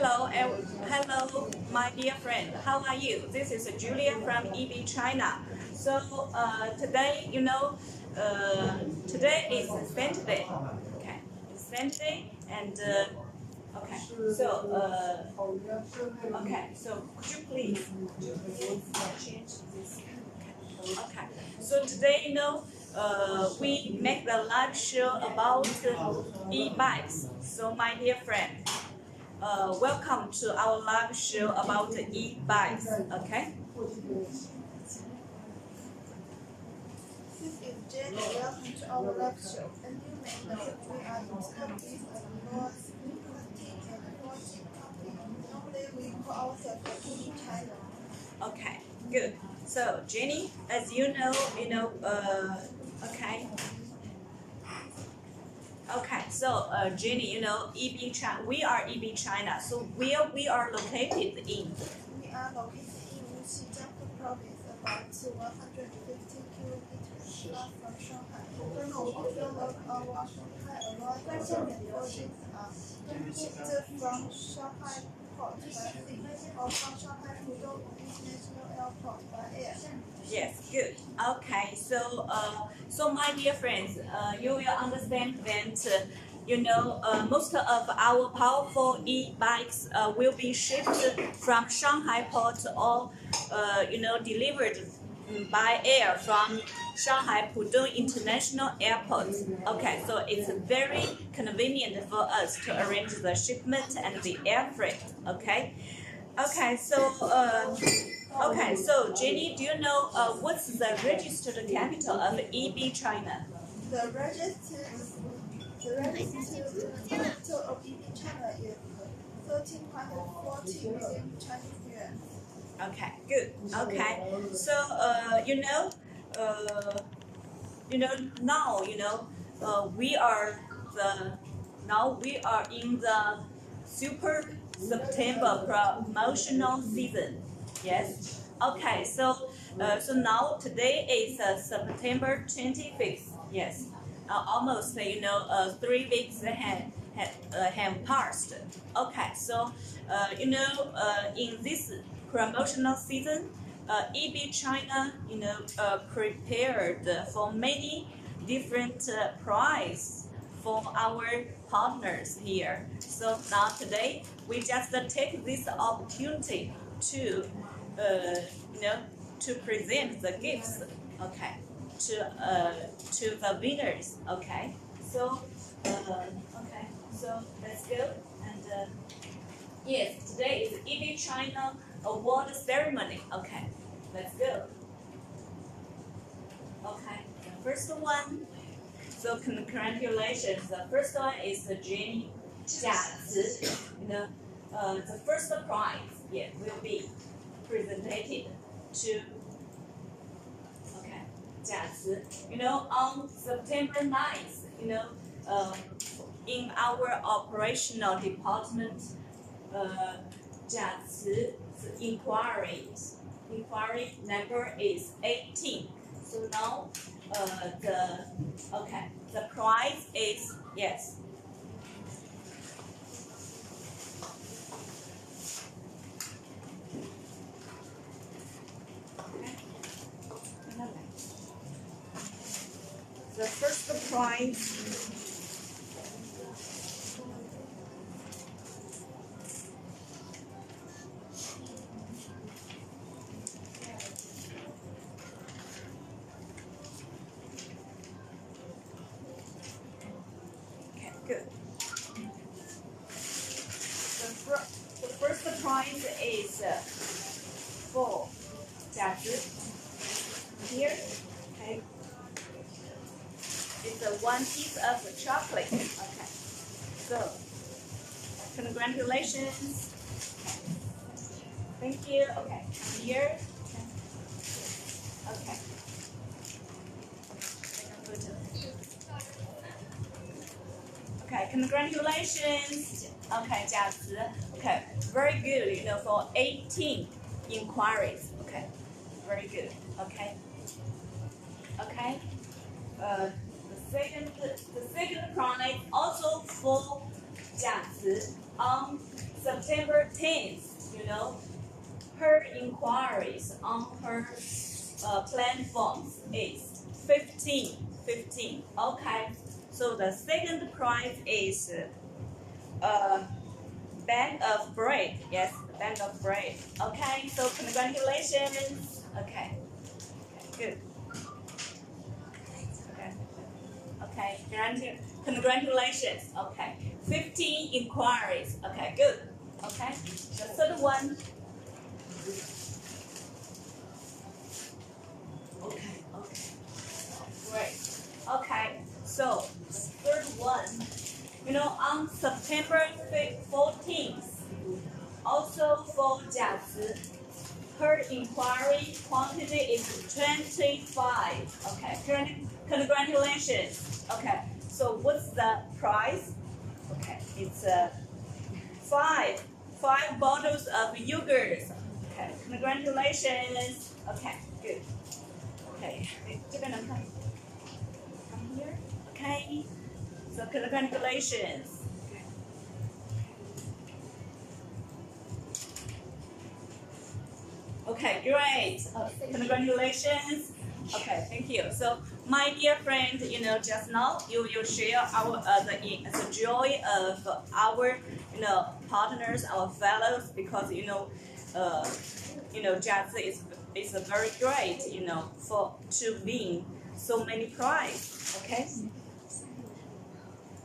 Hello, my dear friend. How are you? This is Julia from EB China. So today, today is Saturday. Okay, it's Saturday, and okay. So okay. So could you please change this? Okay. So today, we make the live show about e-bikes. So my dear friend. Welcome to our live show about e-bikes, okay? This is Jenny. Welcome to our live show. And you may know we are in Castings and Forgings company. Normally we call ourselves in China. Okay, good. So Jenny, as you know, okay. Okay, so Jenny, EB China, we are EB China. So where we are located in? We are located in Wuxi province, about 150 kilometers far from Shanghai. Don't know if you know our Shanghai arrival forgings are either from Shanghai port by sea or from Shanghai Pudong International Airport by air. Yes, good. Okay, so my dear friends, you will understand that most of our powerful e-bikes will be shipped from Shanghai port or delivered by air from Shanghai Pudong International Airport. Okay, so it's very convenient for us to arrange the shipment and the air freight. Okay. Okay, so Jenny, do you know what's the registered capital of EB China? The registered capital of EB China is 1340 million Chinese yuan. Okay, good. Okay, so we are in the Super September promotional season. Yes. Okay. So now today is September 25th. Yes. Almost 3 weeks have passed. Okay. So in this promotional season, EB China prepared for many different prize for our partners here. So now today we just take this opportunity to to present the gifts, okay, to the winners, okay. So okay, so let's go and yes, today is EB China award ceremony. Okay, let's go. Okay, the first one. So congratulations. The first one is Jenny Jiazi. The first prize, will be presented to Jiazi. On September 9th, in our operational department, Jiazi's inquiry number is 18. So now the prize is yes. The first prize good. The first prize is for Jiazi. Here, okay. It's one piece of chocolate. Okay. So, congratulations. Thank you. Okay. Here. Okay. Okay, congratulations. Okay, Jiazi. Okay, very good, for 18 inquiries. Okay, very good. Okay. Okay. The second prize also for Jiazi on September 10th, you know, her inquiries on her plan forms is 15. Okay, so the second prize is bag of bread. Yes, bag of bread. Okay, so congratulations. Okay, good. Okay, congratulations. Okay, 15 inquiries. Okay, good. Okay, the third one. Okay, great. Okay, so third one. You know, on September 14th, also for Jiazi, her inquiry quantity is 25. Okay, congratulations. Okay, so what's the price? Okay, it's five bottles of yogurt. Okay, congratulations. Okay, good. Okay, come here. Okay, so congratulations. Okay, great. Congratulations. Okay, thank you. So, my dear friend, you know, just now you share our the joy of our partners, our fellows, because jazz is a very great to win so many prizes. Okay.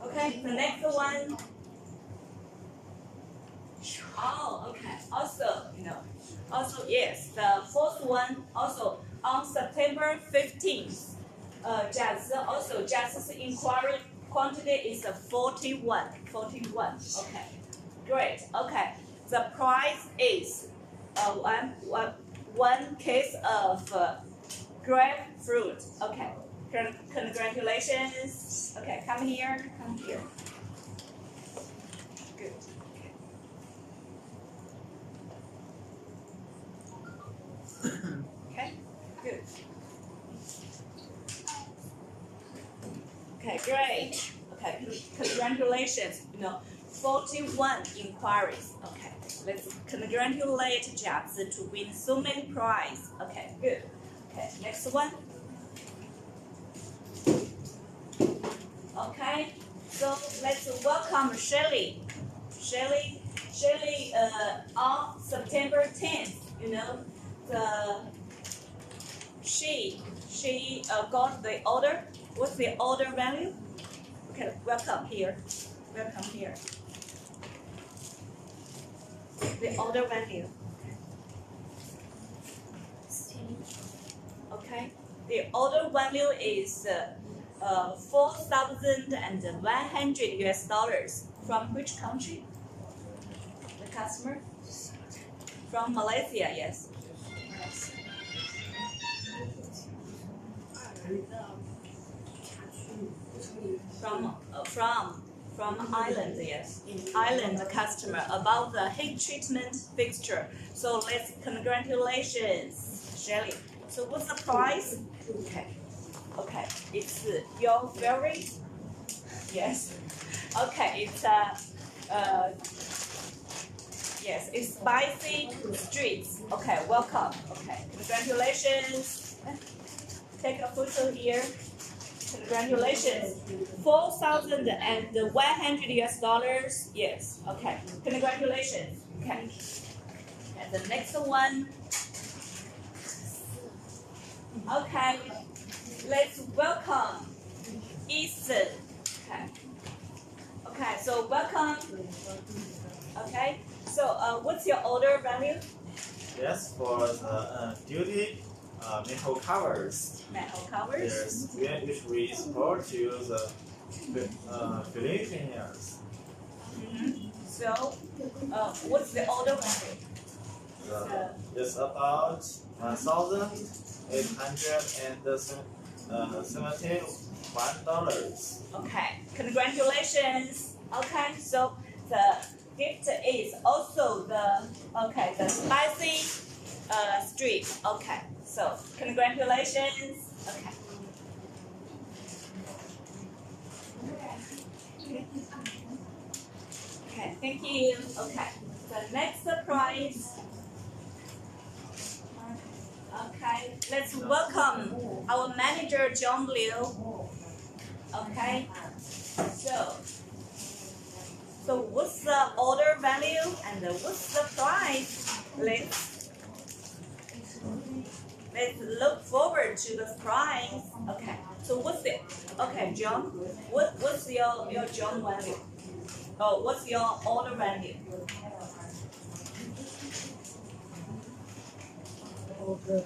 Okay, the next one. Oh, okay. Also yes, the fourth one also on September 15th. Jazz's inquiry quantity is 41. Okay, great. Okay, the price is one case of grapefruit. Okay, congratulations. Okay, come here. Good. Okay, good. Okay, great. Okay, congratulations. 41 inquiries. Okay, let's congratulate Jiazi to win so many prizes. Okay, good. Okay, next one. Okay, so let's welcome Shelly. Shelly, on September 10th, she got the order. What's the order value? Okay, welcome here. The order value. Okay, the order value is $4,100. From which country? The customer? From Malaysia, yes. From Ireland, yes. Ireland customer about the heat treatment fixture. So let's congratulations, Shelly. So what's the price? Okay, it's your favorite. Yes. Okay, it's yes, it's spicy streets. Okay, welcome. Okay, congratulations. Take a photo here. Congratulations. $4,100. Yes. Okay. Congratulations. Okay. And the next one. Okay. Let's welcome Easton. Okay. So welcome. Okay. So what's your order value? Yes, for the duty metal covers. Yes, which we support to the Filipinos. So, what's the order value? It's about $1,871. Okay, congratulations. Okay, so the gift is also the spicy street. Okay, so congratulations. Okay. Okay, thank you. Okay. The next prize. Okay, let's welcome our manager John Liu. Okay, so what's the order value and what's the price? Let's look forward to the price. Okay, so what's it? Okay, John, what's your John value? Oh, what's your order value? Okay.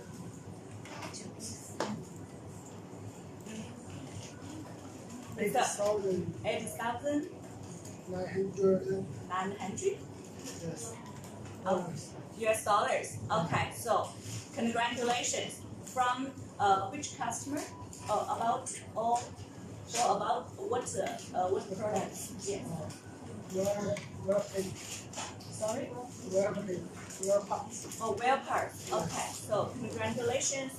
8,000. 8,900. 900. Yes. US dollars. Okay, so congratulations. From which customer? About what products? Yes. Well paid. Sorry. Well paid. Well parts. Oh, well parts. Okay, so congratulations.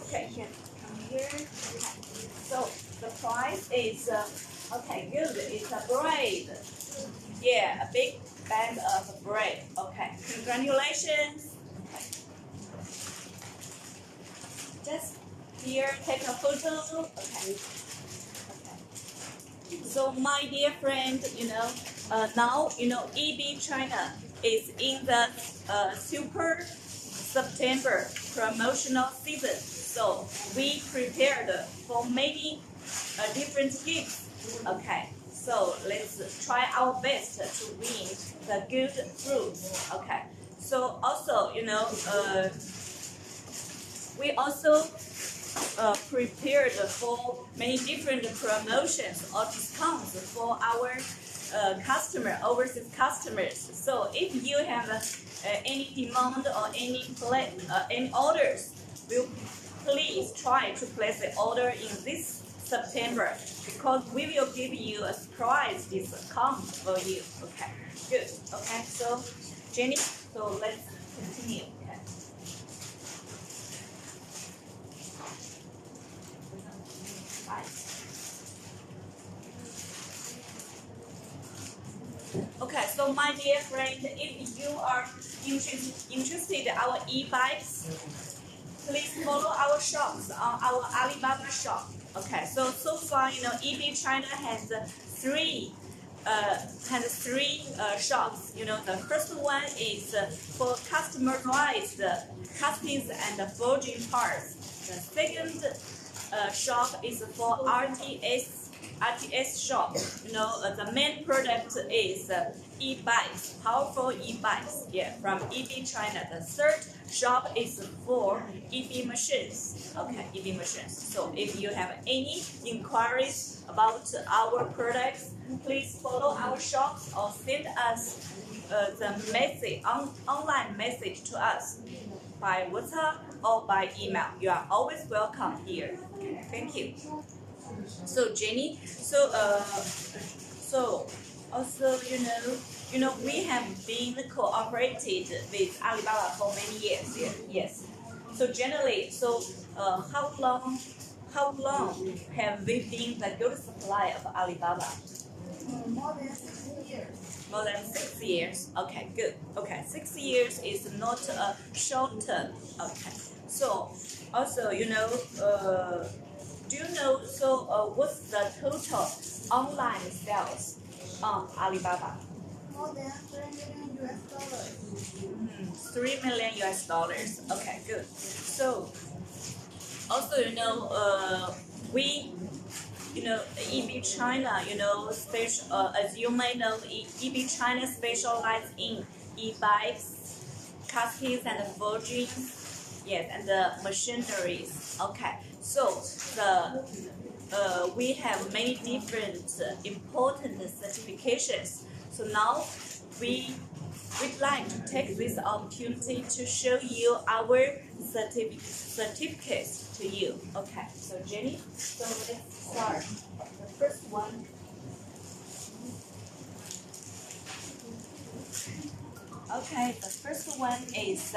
Okay, here, come here. Okay. So the price is okay. Good. It's a braid. Yeah, a big bag of braid. Okay, congratulations. Okay. Just here, take a photo. Okay. Okay. So my dear friend, now EB China is in the Super September promotional season. So we prepared for many different gifts. Okay, so let's try our best to win the good fruits. Okay, so also we also prepared for many different promotions or discounts for our overseas customers. So if you have any demand or any orders, please try to place the order in this September because we will give you a surprise discount for you. Okay, good. Okay, so Jenny, so let's continue. Okay. Okay, so my dear friend, if you are interested in our e-bikes, please follow our shops on our Alibaba shop. Okay, so far, EB China has three shops. The first one is for customized castings and forging parts. The second shop is for RTS shop. The main product is e-bikes, powerful e-bikes. Yeah, from EB China. The third shop is for EB machines. Okay, EB machines. So if you have any inquiries about our products, please follow our shops or send us the message online message to us by WhatsApp or by email. You are always welcome here. Okay, thank you. So Jenny, so also we have been cooperated with Alibaba for many years. Yes. So generally, how long have we been the good supply of Alibaba? More than 6 years. More than 6 years. Okay, good. Okay, 6 years is not a short term. Okay. So also, do you know? What's the total online sales on Alibaba? More than $3 million US. 3 million US dollars. Okay, good. So also, we, EB China, as you may know, EB China specializes in e-bikes, castings and forgings, yes, and the machineries. Okay, so we have many different important certifications. So now we'd like to take this opportunity to show you our certificates to you. Okay, so Jenny, so let's start. The first one. Okay, the first one is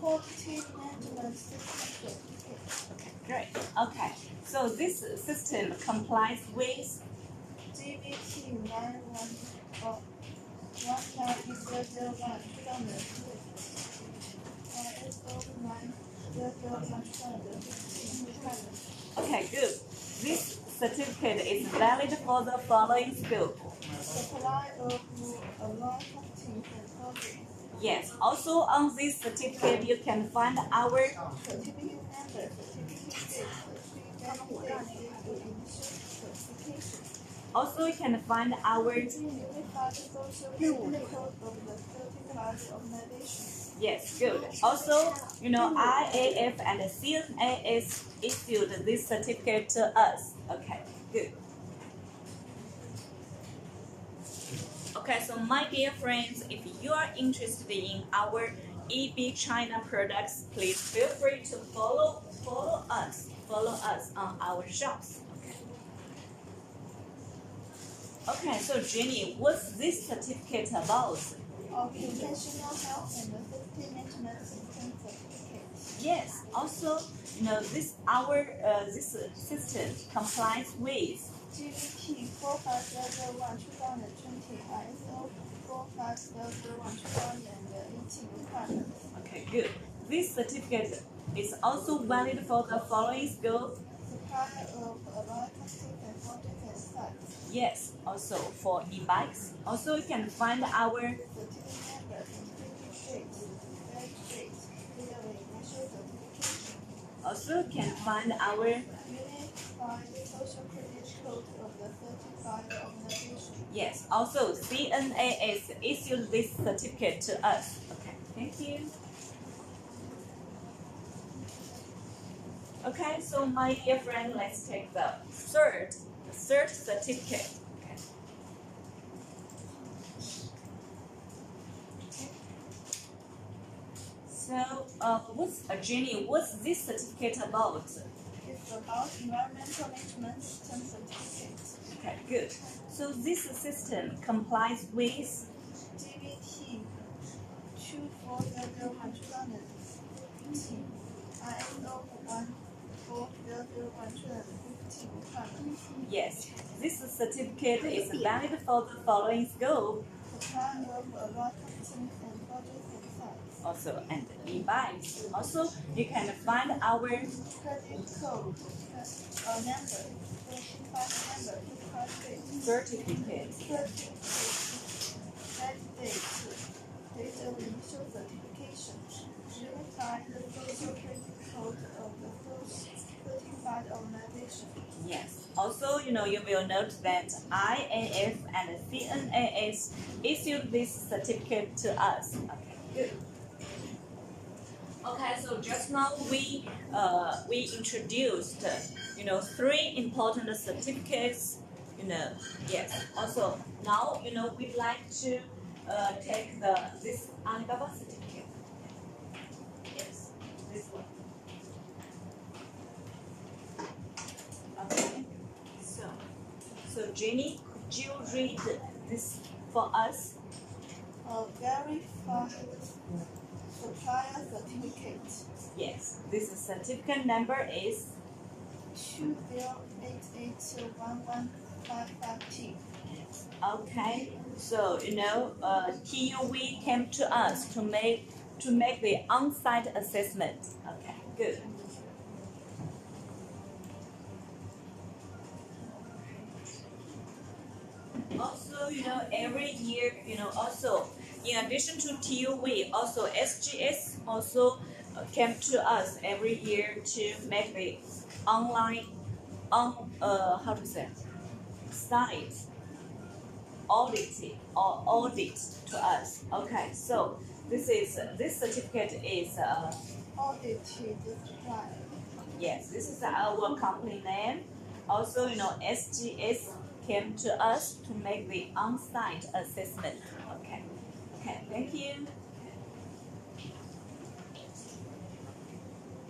Quality management system. okay, great. Okay, so this system complies with GBT 911. Okay, good. This certificate is valid for the following school. Supply of a lot of things and forgings. Yes, also on this certificate you can find our Certificate number, certificate date, certification. also you can find our Unified social code of the certified organization. yes, good. Also, IAF and CNAS issued this certificate to us. Okay, good. Okay, so my dear friends, if you are interested in our EB China products, please feel free to follow us on our shops. Okay, so Jenny, what's this certificate about? Occupational health and safety management system certificate. Yes, also, this system complies with GBT 45001-2020 ISO 45001-2018 requirements. okay, good. This certificate is also valid for the following school. Supply of Castings and Forgings sites. Yes, also for e-bikes. Also, you can find our Certificate number, certificate date, national certification. also you can find our Unified social credit code of the certified organization. yes. Also, CNAS issued this certificate to us. Okay, thank you. Okay, so my dear friend, let's take the third certificate. Okay. So, Jenny? What's this certificate about? It's about environmental management system certificate. Okay, good. So this system complies with GBT 2400-2015 ISO 14001-2015 requirements. yes. This certificate is valid for the following school. Supply of a lot of things and forgings and sites. Also, and e-bikes. Also, you can find our Credit code, number, certified number, certificate. That date of initial certification, unified social credit code of the first certified organization. Yes. Also, you will note that IAF and CNAS issued this certificate to us. Okay, good. Okay, so just now we introduced three important certificates. Yes. Also now we'd like to take this Alibaba certificate. Yes, this one. Okay. So Jenny, could you read this for us? Verified supplier certificate. Yes. This certificate number is 20881155T. okay. So TUV came to us to make the on-site assessment. Okay, good. Also, every year, also in addition to TUV, also SGS also came to us every year to make the online site audit to us. Okay, so this certificate is Audited supplier. yes, this is our company name. Also, SGS came to us to make the on-site assessment. Okay, thank you.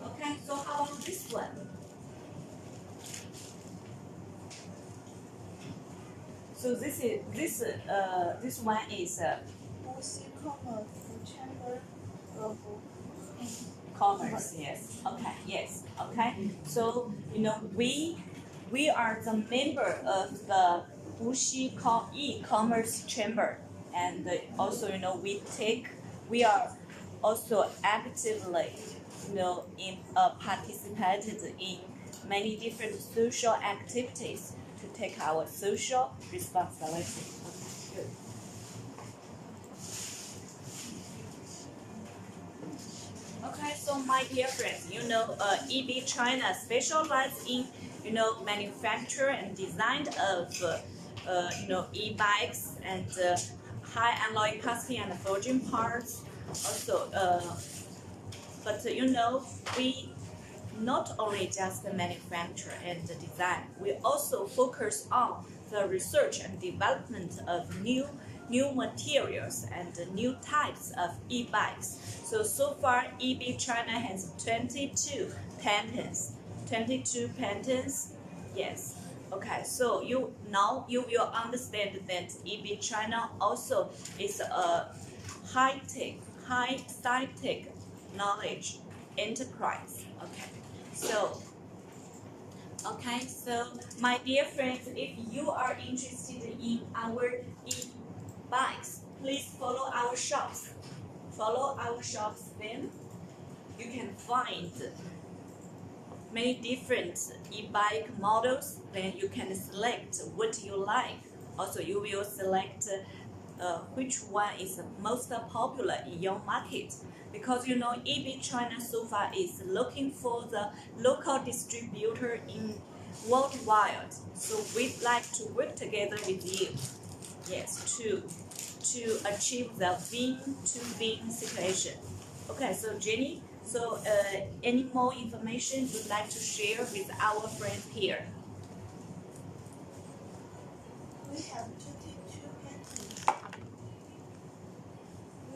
Okay, so how about this one? So this one is Wuxi Commerce Chamber of commerce. Yes. Okay. Yes. Okay. So we are the member of the Wuxi e-commerce chamber, and also we are also actively participated in many different social activities to take our social responsibility. Good. Okay, so my dear friends, EB China specializes in manufacture and design of e-bikes and high alloy casting and forging parts. Also, but we not only just manufacture and design, we also focus on the research and development of new materials and new types of e-bikes. So far, EB China has 22 patents. 22 patents, yes. Okay, so you will understand that EB China also is a high sci-tech knowledge enterprise. So my dear friends, if you are interested in our e-bikes, please follow our shops. Follow our shops, then you can find many different e-bike models. Then you can select what you like. Also, you will select which one is most popular in your market. Because EB China so far is looking for the local distributor in worldwide. So we'd like to work together with you, yes, to achieve the win-to-win situation. Okay, so Jenny, any more information you'd like to share with our friends here? We have 22 patents.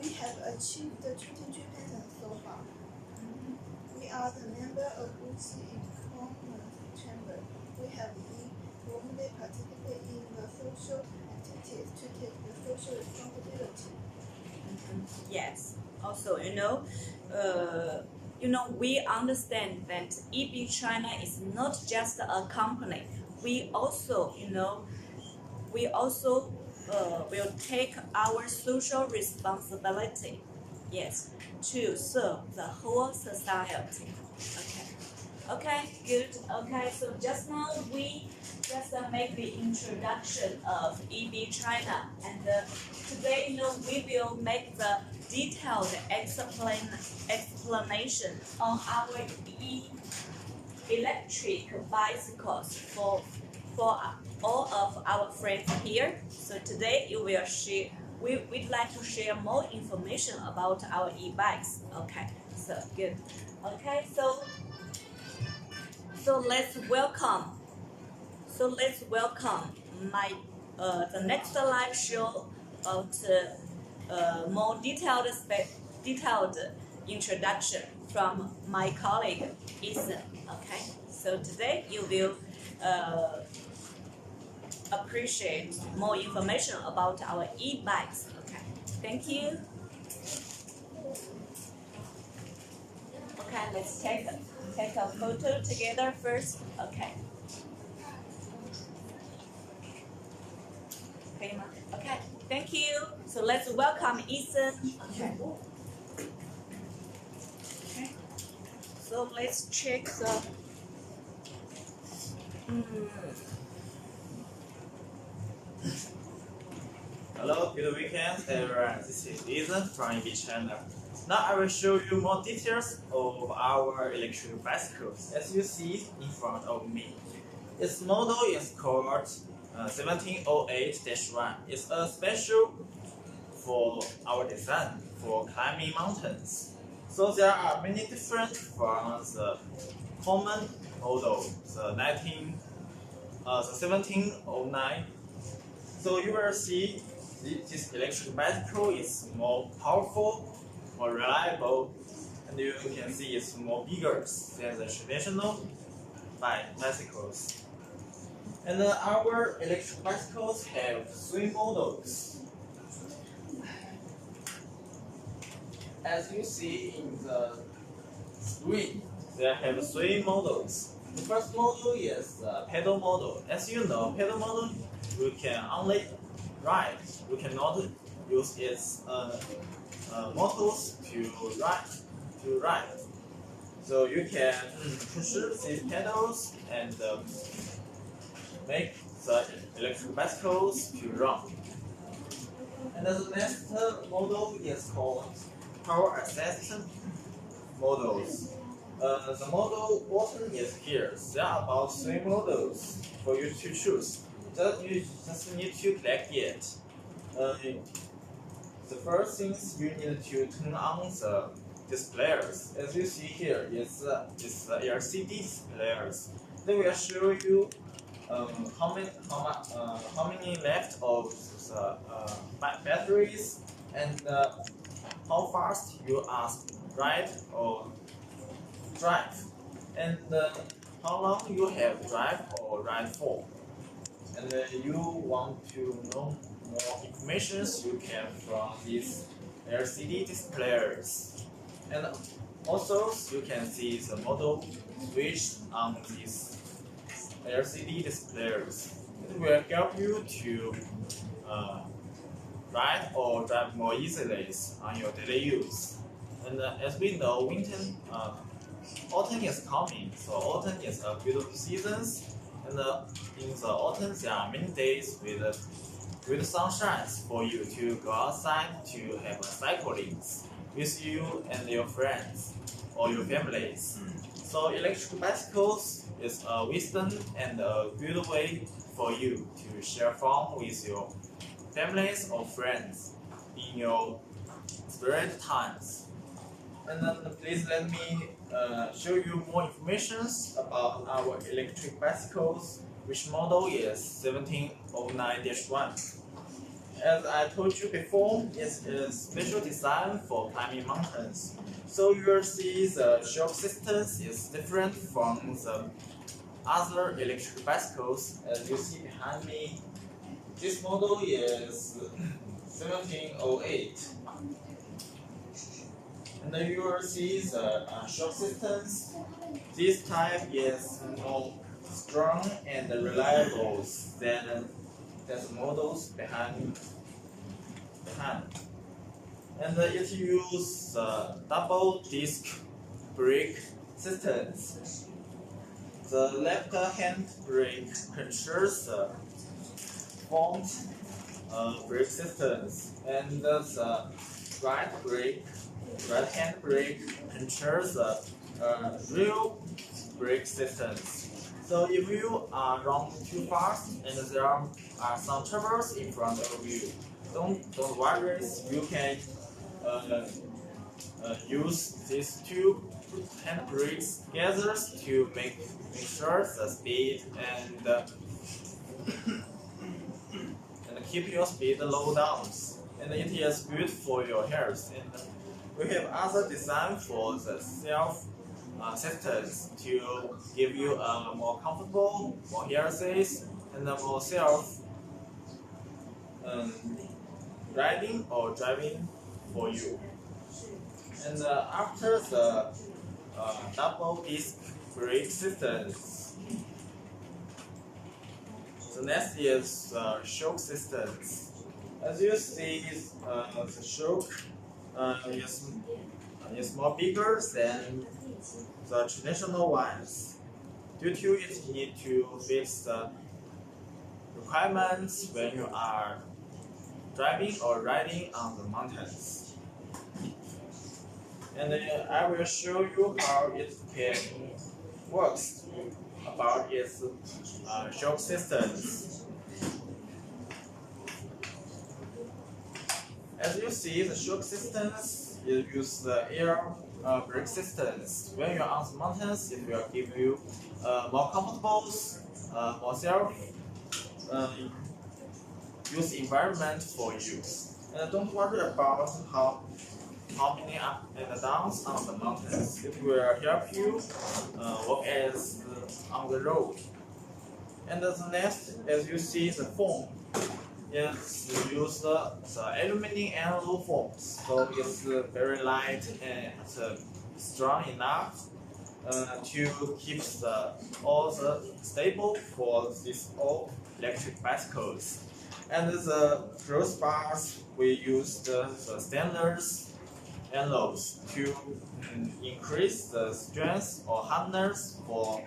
We have achieved the 22 patents so far. We are the member of Wuxi e-commerce chamber. We have warmly participate in the social activities to take the social responsibility. Yes. Also, we understand that EB China is not just a company. We also, will take our social responsibility, yes, to serve the whole society. Okay, good. Okay, so just now we just make the introduction of EB China, and today, we will make the detailed explanation on our electric bicycles for all of our friends here. So today we'd like to share more information about our e-bikes. Okay, so good. Okay, so let's welcome my the next live show about more detailed introduction from my colleague Ethan. Okay, so today you will appreciate more information about our e-bikes. Okay, thank you. Okay, let's take a photo together first. Okay. Okay, thank you. So let's welcome Ethan. Okay. So let's check the. Hello, good weekend, everyone. This is Ethan from EB China. Now I will show you more details of our electric bicycles. As you see in front of me, its model is called 1708-1. It's a special for our design for climbing mountains. So there are many different from the common model, the 1709. So you will see this electric bicycle is more powerful, more reliable, and you can see it's more bigger than the traditional bicycles. And our electric bicycles have 3 models. As you see in the screen, they have 3 models. The first model is the pedal model. As you know, pedal model we can only ride. We cannot use its motors to ride. So you can push these pedals and make the electric bicycles to run. And the next model is called power assistant models. The model button is here. There are about 3 models for you to choose. You just need to click it. The first thing you need to turn on the displays. As you see here, it's the LCD displays. They will show you how many left of the batteries and how fast you are ride or drive, and how long you have drive or ride for. And you want to know more information you can from these LCD displays. And also you can see the model switch on these LCD displays. It will help you to ride or drive more easily on your daily use. And as we know, autumn is coming, so autumn is a beautiful season. And in the autumn, there are many days with good sunshine for you to go outside to have cycling with you and your friends or your families. So electric bicycles is a wisdom and a good way for you to share fun with your families or friends in your spare times. And then please let me show you more information about our electric bicycles, which model is 1709-1. As I told you before, it's a special design for climbing mountains. So you will see the shock system is different from the other electric bicycles. As you see behind me, this model is 1708. And then you will see the shock systems. This type is more strong and reliable than the models behind. And it uses double disc brake systems. The left hand brake controls the front brake systems, and the right hand brake controls the rear brake systems. So if you are running too fast and there are some troubles in front of you, don't worry. You can use these two hand brakes together to make sure the speed and keep your speed low down. And it is good for your health. And we have other design for the self systems to give you a more comfortable, more healthy, and a more self riding or driving for you. And after the double disc brake systems, the next is shock systems. As you see, the shock is more bigger than the traditional ones. Due to it, you need to fix the requirements when you are driving or riding on the mountains. And I will show you how it can works about its shock systems. As you see, the shock systems use the air brake systems. When you're on the mountains, it will give you more comfortable, more safe use environment for you. And don't worry about how many up and downs on the mountains. It will help you walk on the road. And the next, as you see, the foam is use the aluminum anode foam, so it's very light and strong enough to keep all the stable for these all electric bicycles. And the crossbars, we use the standard alloys to increase the strength or hardness for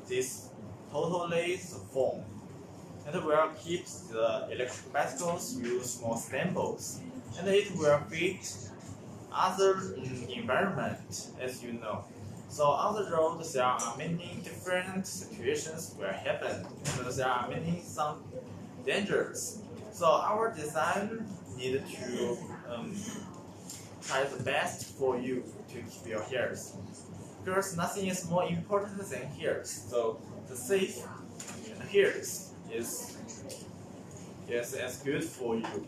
this totally form. And will keep the electric bicycles use more stables. And it will fit other environment, as you know. So on the road, there are many different situations will happen, and there are many some dangers. So our design need to try the best for you to keep your hairs, because nothing is more important than hairs. So the safe hairs is as good for you.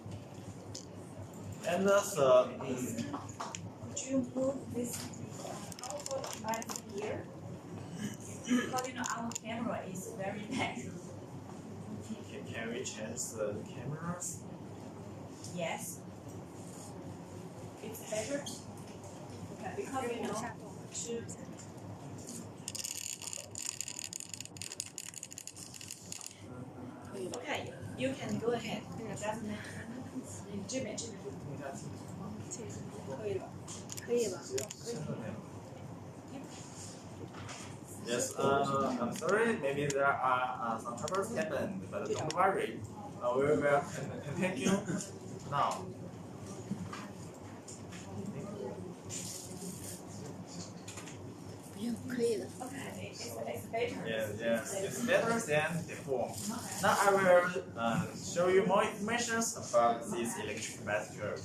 And also, Would you move this powerful device here? Because you know our camera is very bad. can we change the cameras? Yes. It's better. Okay, because you know to Okay, you can go ahead. Doesn't matter. 这边这边可以了，可以了。 Yes, I'm sorry, maybe there are some troubles happened, but don't worry. We will continue now. Okay, it's better. Yes, it's better than before. Now I will show you more information about this electric bicycle.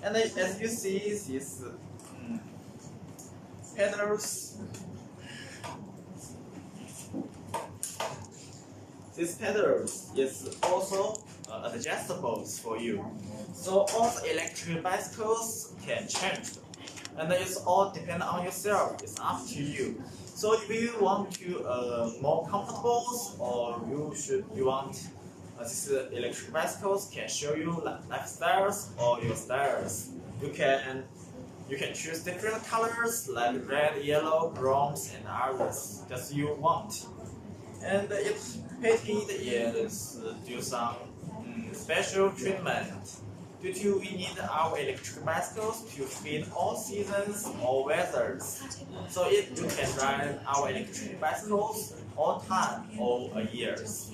And as you see, these pedals. These pedals is also adjustable for you. So all the electric bicycles can change. And it's all depend on yourself. It's up to you. So if you want to more comfortable, or you want this electric bicycles can show you lifestyles or your styles. You can choose different colors like red, yellow, bronze, and others just you want. And if painted is do some special treatment. Due to we need our electric bicycles to fit all seasons or weathers. So you can ride our electric bicycles all time, all years.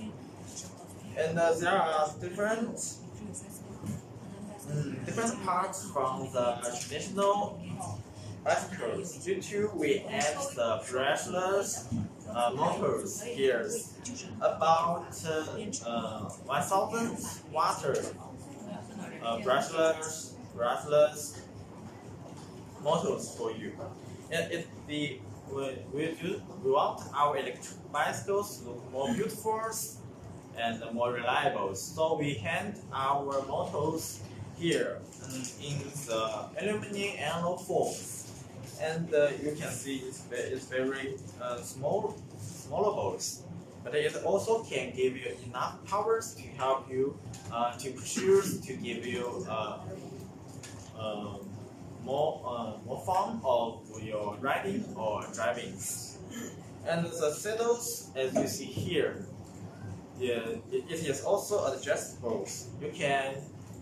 And there are different parts from the traditional bicycles. Due to we add the brushless motors here, about 1,000 water brushless motors for you. And we want our electric bicycles to look more beautiful and more reliable. So we hand our motors here in the aluminum alloy forms. And you can see it's very smaller bolts, but it also can give you enough powers to help you to push to give you more fun of your riding or driving. And the saddles, as you see here, it is also adjustable. You can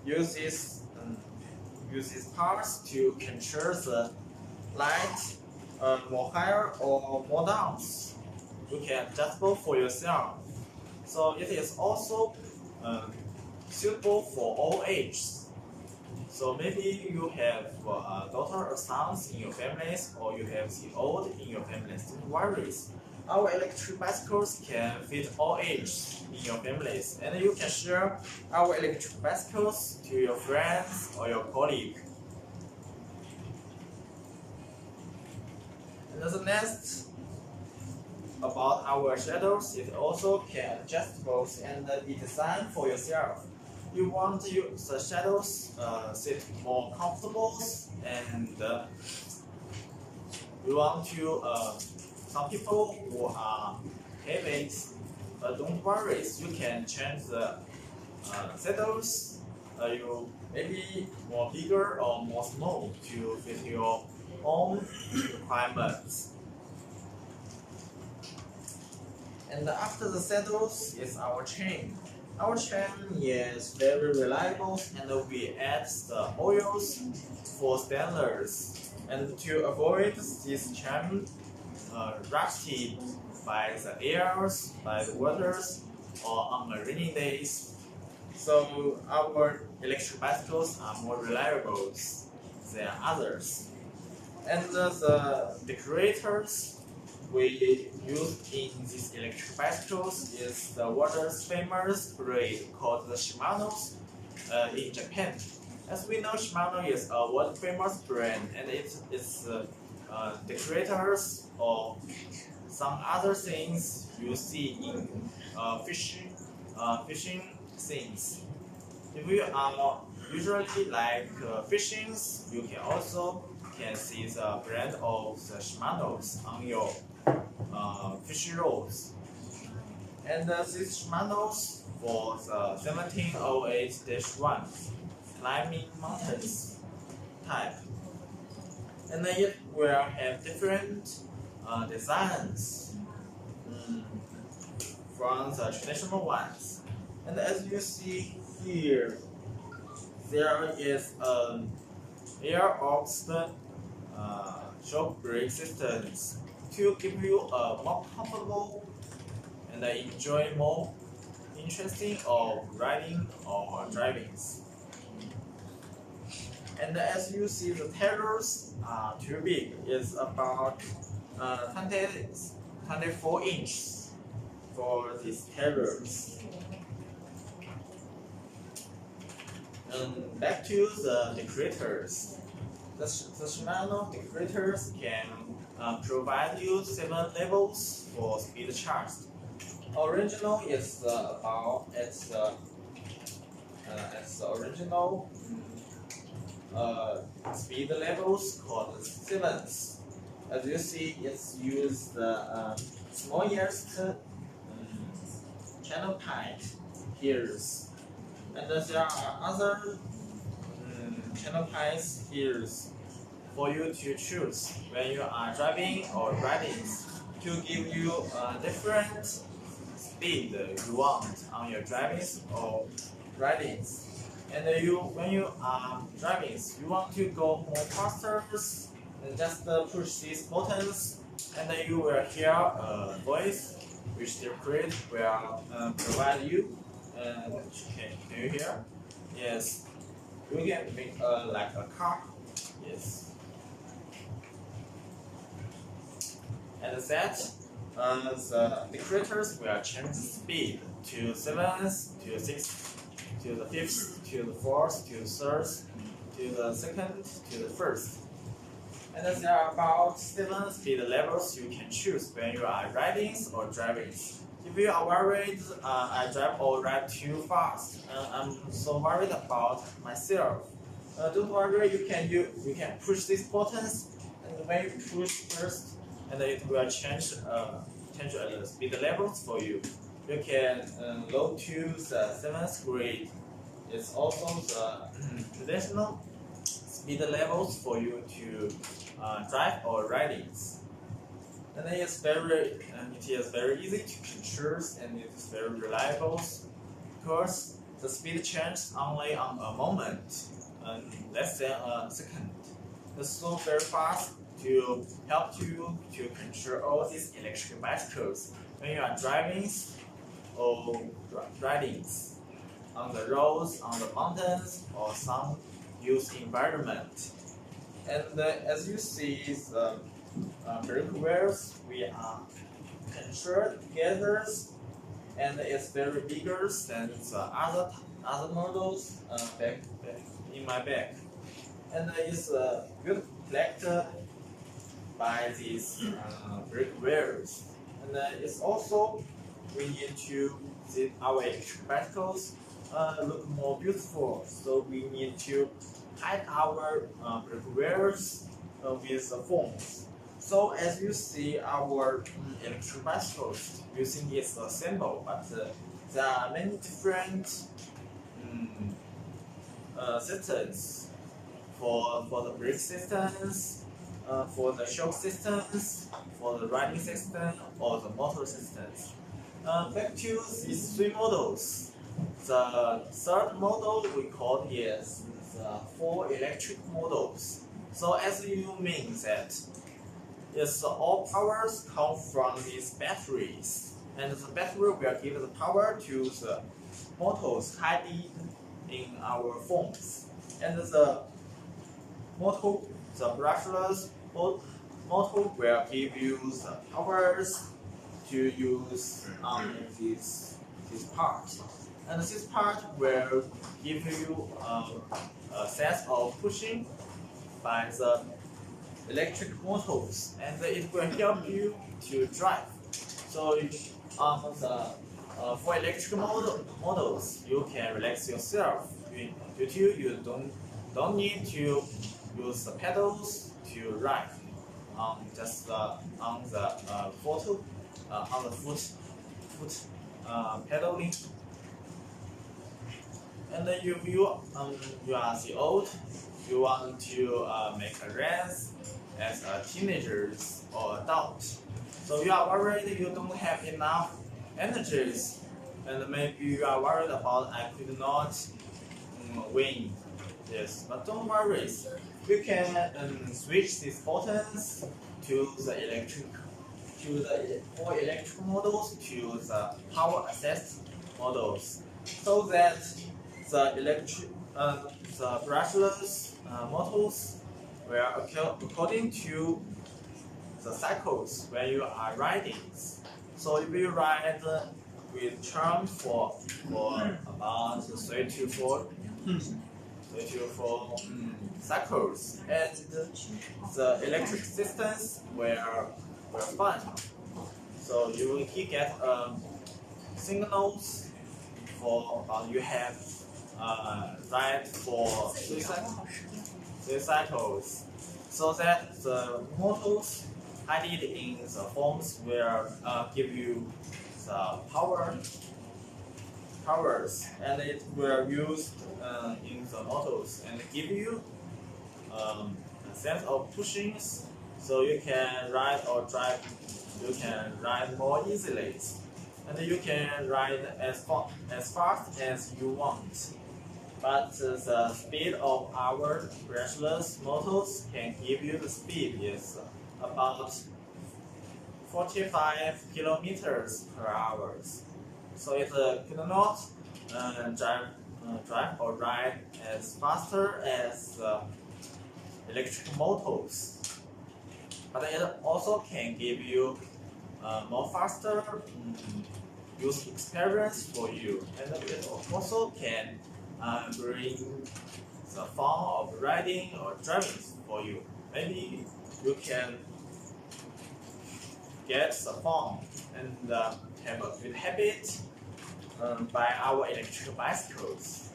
use these parts to control the light more higher or more down. You can adjustable for yourself. So it is also suitable for all ages. So maybe you have a daughter or sons in your families, or you have the old in your families. Don't worry. Our electric bicycles can fit all ages in your families, and you can share our electric bicycles to your friends or your colleagues. And the next about our shadows, it also can adjustable and be designed for yourself. You want the shadows sit more comfortable, and you want to some people who are heavy, but don't worry, you can change the shadows. You maybe more bigger or more small to fit your own requirements. And after the saddles is our chain. Our chain is very reliable, and we add the oils for stainless. And to avoid this chain rusted by the airs, by the waters, or on the rainy days. So our electric bicycles are more reliable than others. And the decorators we use in these electric bicycles is the world's famous brand called the Shimano's in Japan. As we know, Shimano is a world famous brand, and it is decorators or some other things you see in fishing things. If you are usually like fishing, you can also see the brand of the Shimano's on your fishing rods. And this Shimano's for the 1708-1 climbing mountains type. And it will have different designs from the traditional ones. And as you see here, there is an air oxygen shock brake systems to give you a more comfortable and enjoy more interesting of riding or driving. And as you see, the tires are too big. It's about 24 inches for these tires. Back to the decorators. The Shimano decorators can provide you 7 levels for speed charge. Original is about it's the original speed levels called 7s. As you see, it's used the smallest channel type here, and there are other channel types here for you to choose when you are driving or riding to give you a different speed you want on your driving or riding. And when you are driving, you want to go more faster, just push these buttons, and then you will hear a voice which the operator will provide you. Can you hear? Yes. You can make like a car. Yes. And that the decorators will change the speed to 7th, to 6th, to the 5th, to the 4th, to the 3rd, to the 2nd, to the 1st. And there are about 7 speed levels you can choose when you are riding or driving. If you are worried, I drive or ride too fast, I'm so worried about myself. Don't worry, you can push these buttons, and when you push first, and it will change the speed levels for you. You can go to the 7th grade. It's also the traditional speed levels for you to drive or riding. And it is very easy to control, and it is very reliable because the speed changes only on a moment, less than a second. It's so very fast to help you to control all these electric bicycles when you are driving or riding on the roads, on the mountains, or some used environment. And as you see, the brake wheels we are controlled together, and it's very bigger than the other models back in my bag. And it's good collected by these brake wheels. And it's also we need to see our electric bicycles look more beautiful. So we need to hide our brake wheels with the foams. So as you see, our electric bicycles using this symbol, but there are many different systems for the brake systems, for the shock systems, for the riding system, or the motor systems. Back to these three models. The third model we call is the four electric models. So as you mean that, yes, all powers come from these batteries, and the battery will give the power to the motors hidden in our phones, and the motor, the brushless motor will give you the powers to use on this part, and this part will give you a set of pushing by the electric motors, and it will help you to drive. So on the for electric models, you can relax yourself. You don't need to use the pedals to ride. Just on the on the foot pedaling. And then you are the old, you want to make a race as a teenagers or adult. So you are worried you don't have enough energies, and maybe you are worried about I could not win. Yes, but don't worry. You can switch these buttons to the four electric models to the power assist models, so that the brushless motors will according to the cycles when you are riding. So if you ride with term for about 3 to 4 cycles, and the electric systems will fun. So you will get signals for you have ride for 3 cycles, so that the motors hidden in the phones will give you the powers, and it will use in the motors and give you a sense of pushings, so you can ride or drive. You can ride more easily, and you can ride as fast as you want. But the speed of our brushless motors can give you the speed is about 45 kilometers per hour. So it could not drive or ride as faster as electric motors. But it also can give you more faster use experience for you, and it also can bring the fun of riding or driving for you. Maybe you can get the fun and have a good habit by our electric bicycles.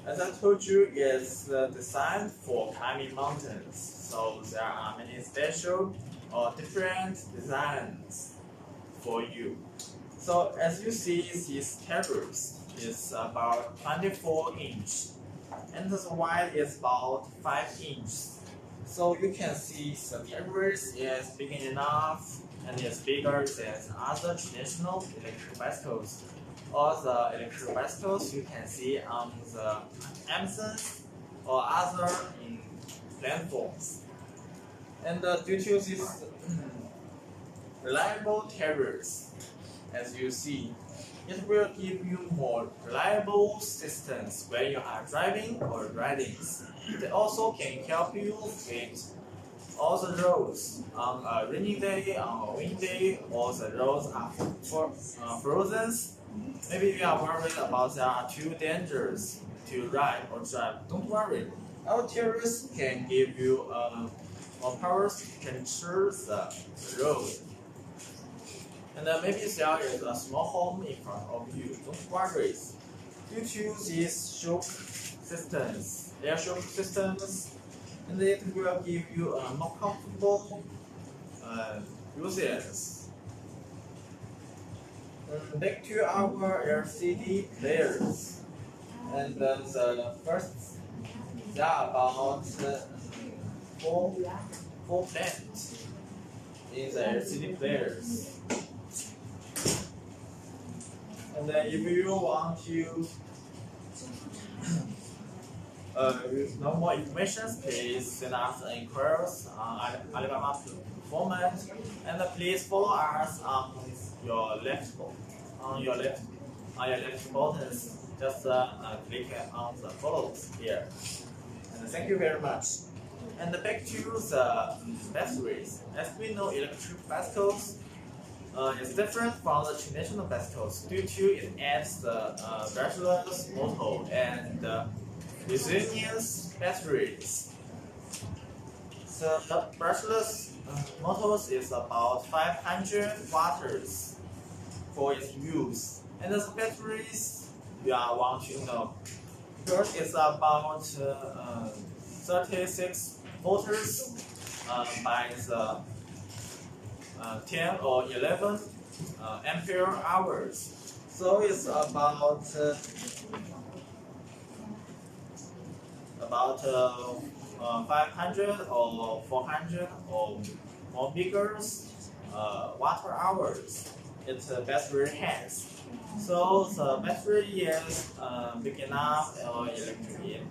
As I told you, it's designed for climbing mountains, so there are many special or different designs for you. So as you see, these cables is about 24 inch, and the wide is about 5 inches. So you can see the cables is big enough, and is bigger than other traditional electric bicycles. All the electric bicycles you can see on the Amazon or other platforms. And due to these reliable tires, as you see, it will give you more reliable systems when you are driving or riding. It also can help you with all the roads on a rainy day, on a windy day, or the roads are frozen. Maybe you are worried about there are too dangerous to ride or drive. Don't worry. Our tires can give you more powers to control the road. And maybe there is a small home in front of you. Don't worry. Due to these shock systems, air shock systems, and it will give you a more comfortable usage. Back to our LCD players, and the first there are about four plants in the LCD players. And then if you want to know more information, please send us inquiries on Alibaba format, and please follow us on your left buttons. Just click on the follows here. And thank you very much. And back to the batteries. As we know, electric bicycles is different from the traditional bicycles due to it adds the brushless motor and resilience batteries. The brushless motors is about 500 watts for its use, and the batteries you want to know. First is about 36 volts by the 10 or 11 ampere hours. So it's about 500 or 400 or more bigger watt hours its battery has. So the battery is big enough or electric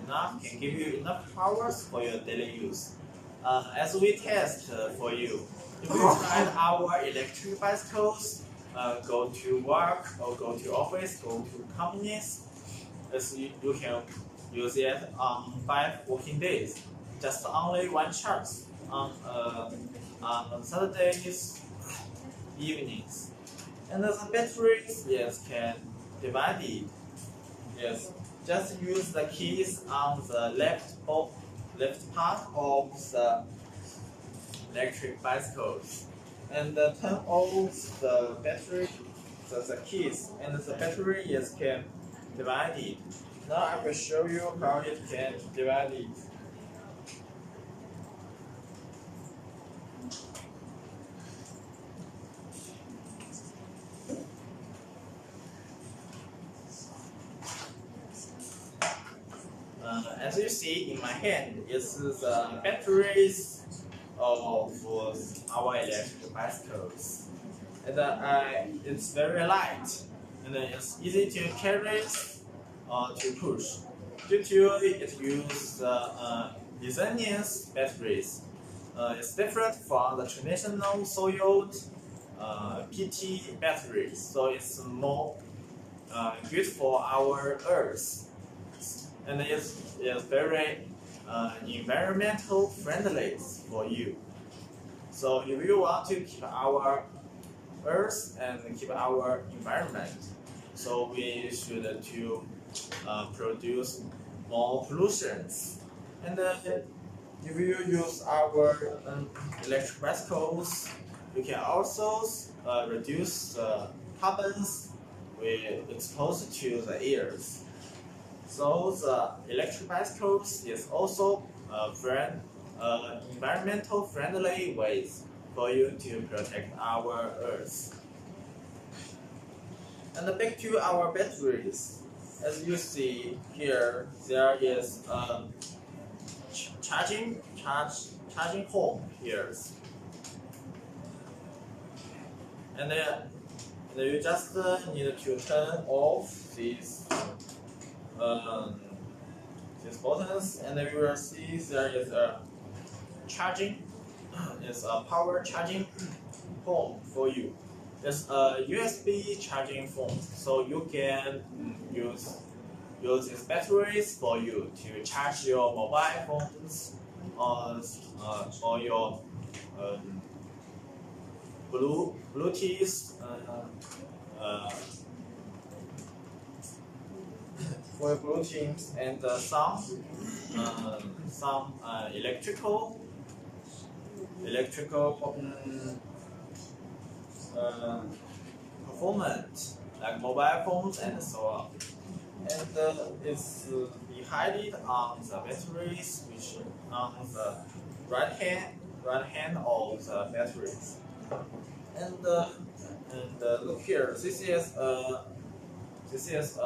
enough can give you enough powers for your daily use. As we test for you, if you tried our electric bicycles, go to work or go to office, go to companies, as you can use it on 5 working days, just only one charge on Saturdays evenings. And the batteries can divide it. Yes, just use the keys on the left part of the electric bicycles, and turn off the battery, the keys, and the battery can divide it. Now I will show you how it can divide it. As you see in my hand, is the batteries of our electric bicycles. And it's very light, and it's easy to carry to push. Due to it uses resilience batteries. It's different from the traditional soiled PT batteries, so it's more good for our Earth. And it's very environmental friendly for you. So if you want to keep our Earth and keep our environment, so we should to produce more pollutions. And if you use our electric bicycles, you can also reduce the carbons we expose to the airs. So the electric bicycles is also environmental friendly ways for you to protect our Earth. And back to our batteries. As you see here, there is a charging hole here, and you just need to turn off these buttons, and you will see there is a charging, it's a power charging phone for you. It's a USB charging phone, so you can use these batteries for you to charge your mobile phones or your Bluetooth for Bluetooth and some electrical performance like mobile phones and so on. And it's behind it on the batteries, which on the right hand of the batteries. And look here, this is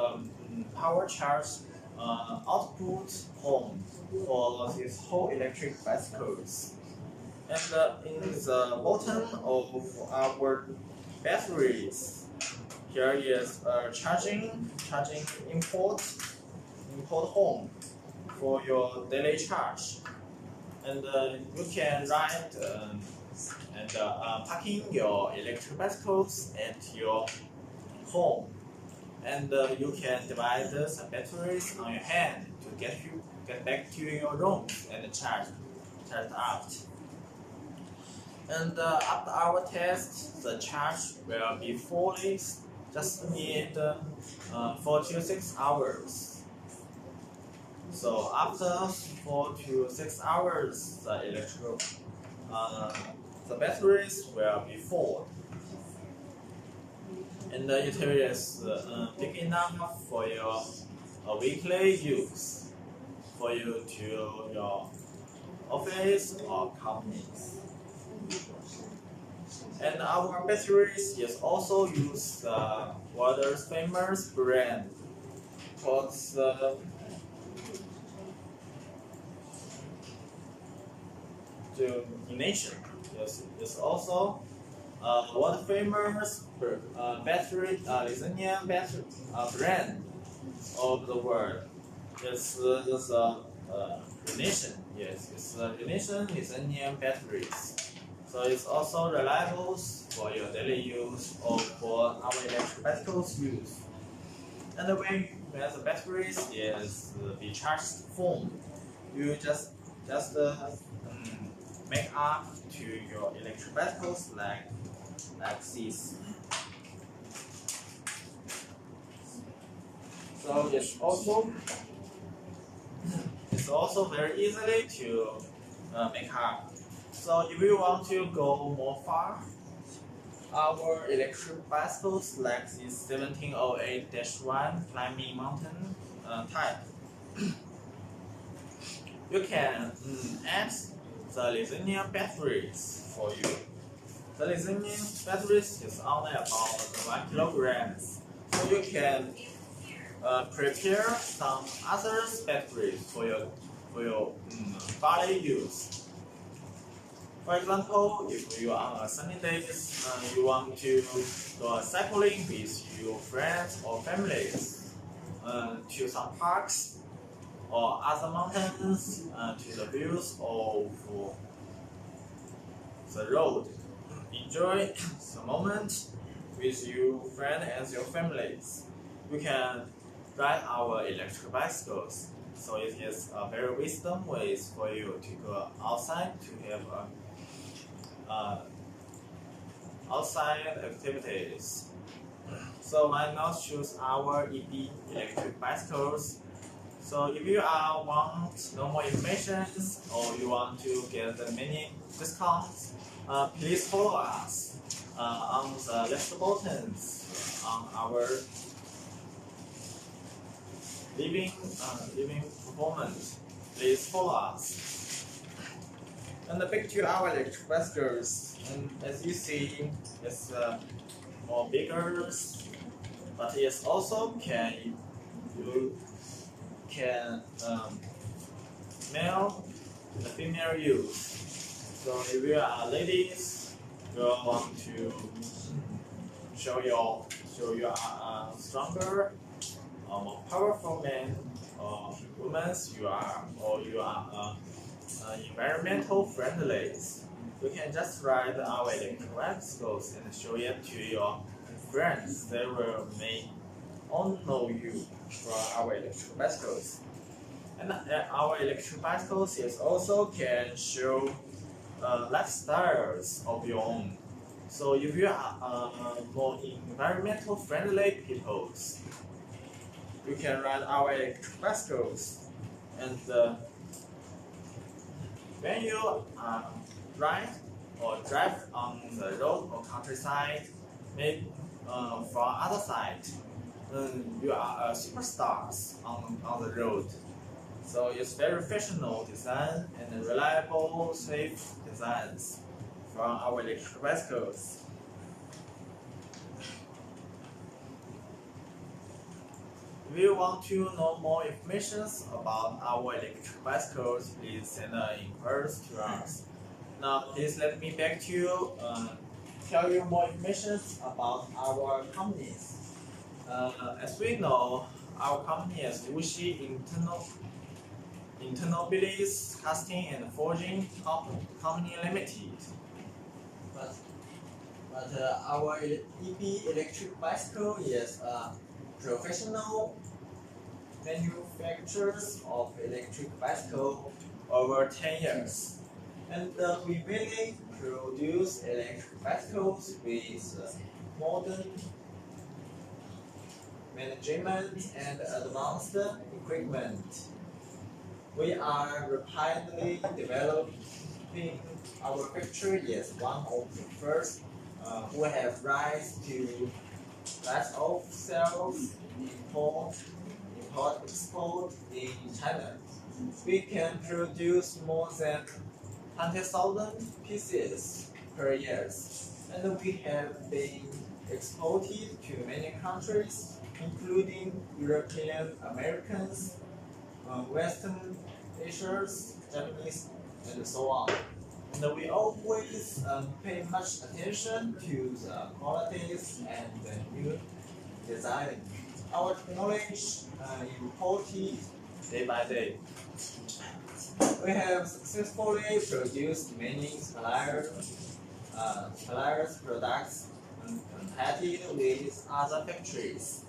power charge output home for these whole electric bicycles. And in the bottom of our batteries, Here is a charging import home for your daily charge, and you can ride and parking your electric bicycles at your home, and you can divide the batteries on your hand to get back to your room and charge out. And after our test, the charge will be fully. Just need 4 to 6 hours. So after 4 to 6 hours, the batteries will be full, and it is big enough for your weekly use, for you to your office or companies. And our batteries is also use world's famous brand called Nation. Yes, it's also world famous battery lithium battery brand of the world. It's Nation. Yes, it's Nation lithium batteries. So it's also reliable for your daily use or for our electric bicycles use. And when the batteries is be charged full, you just make up to your electric bicycles like this. So it's also very easily to make up. So if you want to go more far, our electric bicycles like this 1708-1 climbing mountain type, you can add the lithium batteries for you. The lithium batteries is only about 1 kilogram, so you can prepare some other batteries for your daily use. For example, if you are on a sunny day, you want to go cycling with your friends or families to some parks or other mountains to the views of the road. Enjoy the moment with your friends and your families. You can ride our electric bicycles. So it is a very wisdom way for you to go outside to have outside activities. So why not choose our EB electric bicycles? So if you want no more information or you want to get the many discounts, please follow us on the left buttons on our living performance. Please follow us. And back to our electric bicycles. And as you see, it's more bigger, but it also you can male and female use. So if you are ladies, you want to show you are stronger, more powerful man or women you are environmental friendly. You can just ride our electric bicycles and show it to your friends. They may all know you for our electric bicycles. And our electric bicycles is also can show lifestyles of your own. So if you are more environmental friendly people, you can ride our electric bicycles. And when you ride or drive on the road or countryside, maybe from other side, you are superstars on the road. So it's very fashionable design and reliable, safe designs from our electric bicycles. If you want to know more information about our electric bicycles, please send inquiries to us. Now, please let me back to you, tell you more information about our companies. As we know, our company is Wuxi Internal Beliefs Casting and Forging Company Limited. But our EB electric bicycle is a professional manufacturers of electric bicycle over 10 years. And we mainly produce electric bicycles with modern management and advanced equipment. We are rapidly developing. Our factory is one of the first who have rights to class of sales, export in China. We can produce more than 20,000 pieces per year, and we have been exported to many countries, including European Americans, Western Asians, Japanese, and so on. And we always pay much attention to the qualities and the new design. Our technology imported day by day. We have successfully produced many suppliers products competed with other factories,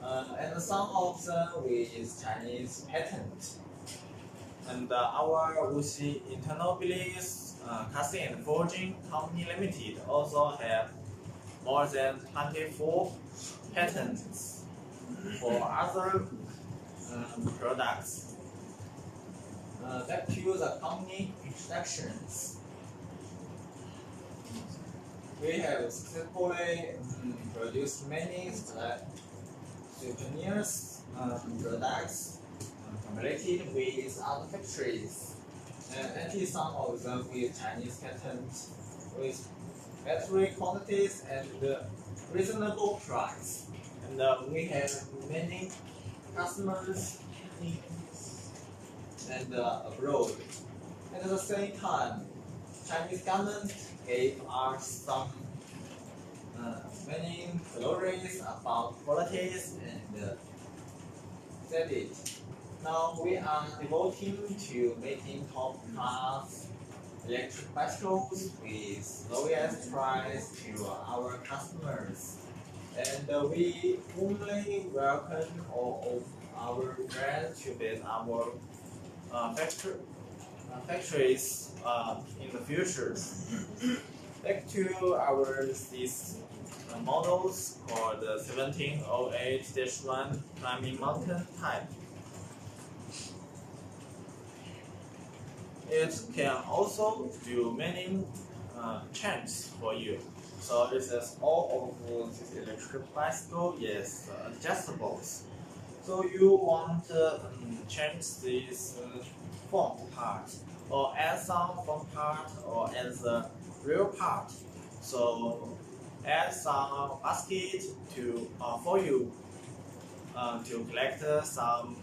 and some of them with Chinese patent. And our Wuxi Internal Beliefs Casting and Forging Company Limited also have more than 24 patents for other products. Back to the company introductions. We have successfully produced many souvenirs products completed with other factories, and some of them with Chinese patents, with battery quantities and reasonable price. And we have many customers in and abroad. And at the same time, Chinese government gave us some many glories about qualities and said it. Now we are devoting to making top class electric bicycles with lowest price to our customers. And we warmly welcome all of our friends to visit our factories in the future. Back to our these models called the 1708-1 climbing mountain type. It can also do many changes for you. So this is all of this electric bicycle is adjustable. So you want to change this foam part, or add some foam part, or add the real part. So add some basket to for you to collect some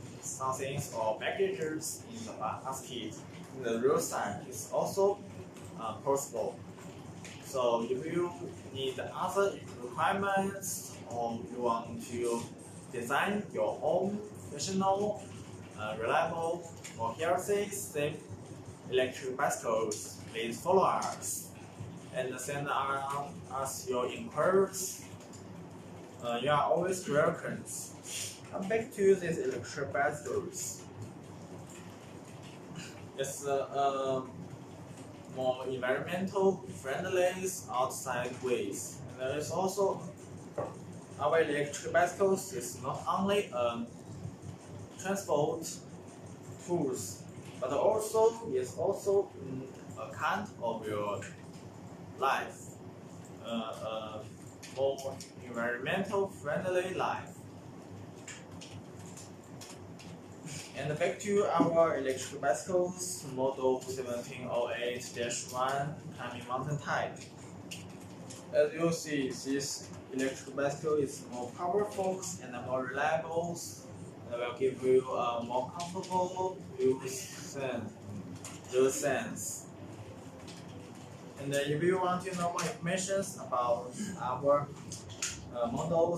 things or packages in the basket. The real side is also possible. So if you need other requirements, or you want to design your own professional, reliable, or healthy, safe electric bicycles, please follow us and send us your inquiries. You are always welcome. Come back to these electric bicycles. It's more environmental friendly outside ways. And there is also our electric bicycles is not only transport tools, but also is also a kind of your life, more environmental friendly life. And back to our electric bicycles, model 1708-1 climbing mountain type. As you see, this electric bicycle is more powerful and more reliable, and will give you a more comfortable use sense. And if you want to know more information about our model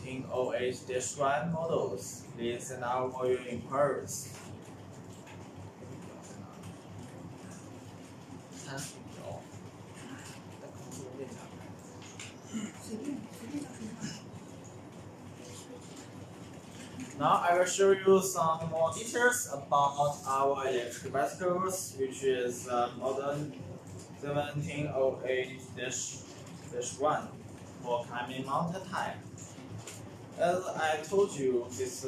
1708-1 models. Please send out for your inquiries. ，Now I will show you some more details about our electric bicycles, which is modern 1708-1 for climbing mountain type. As I told you, this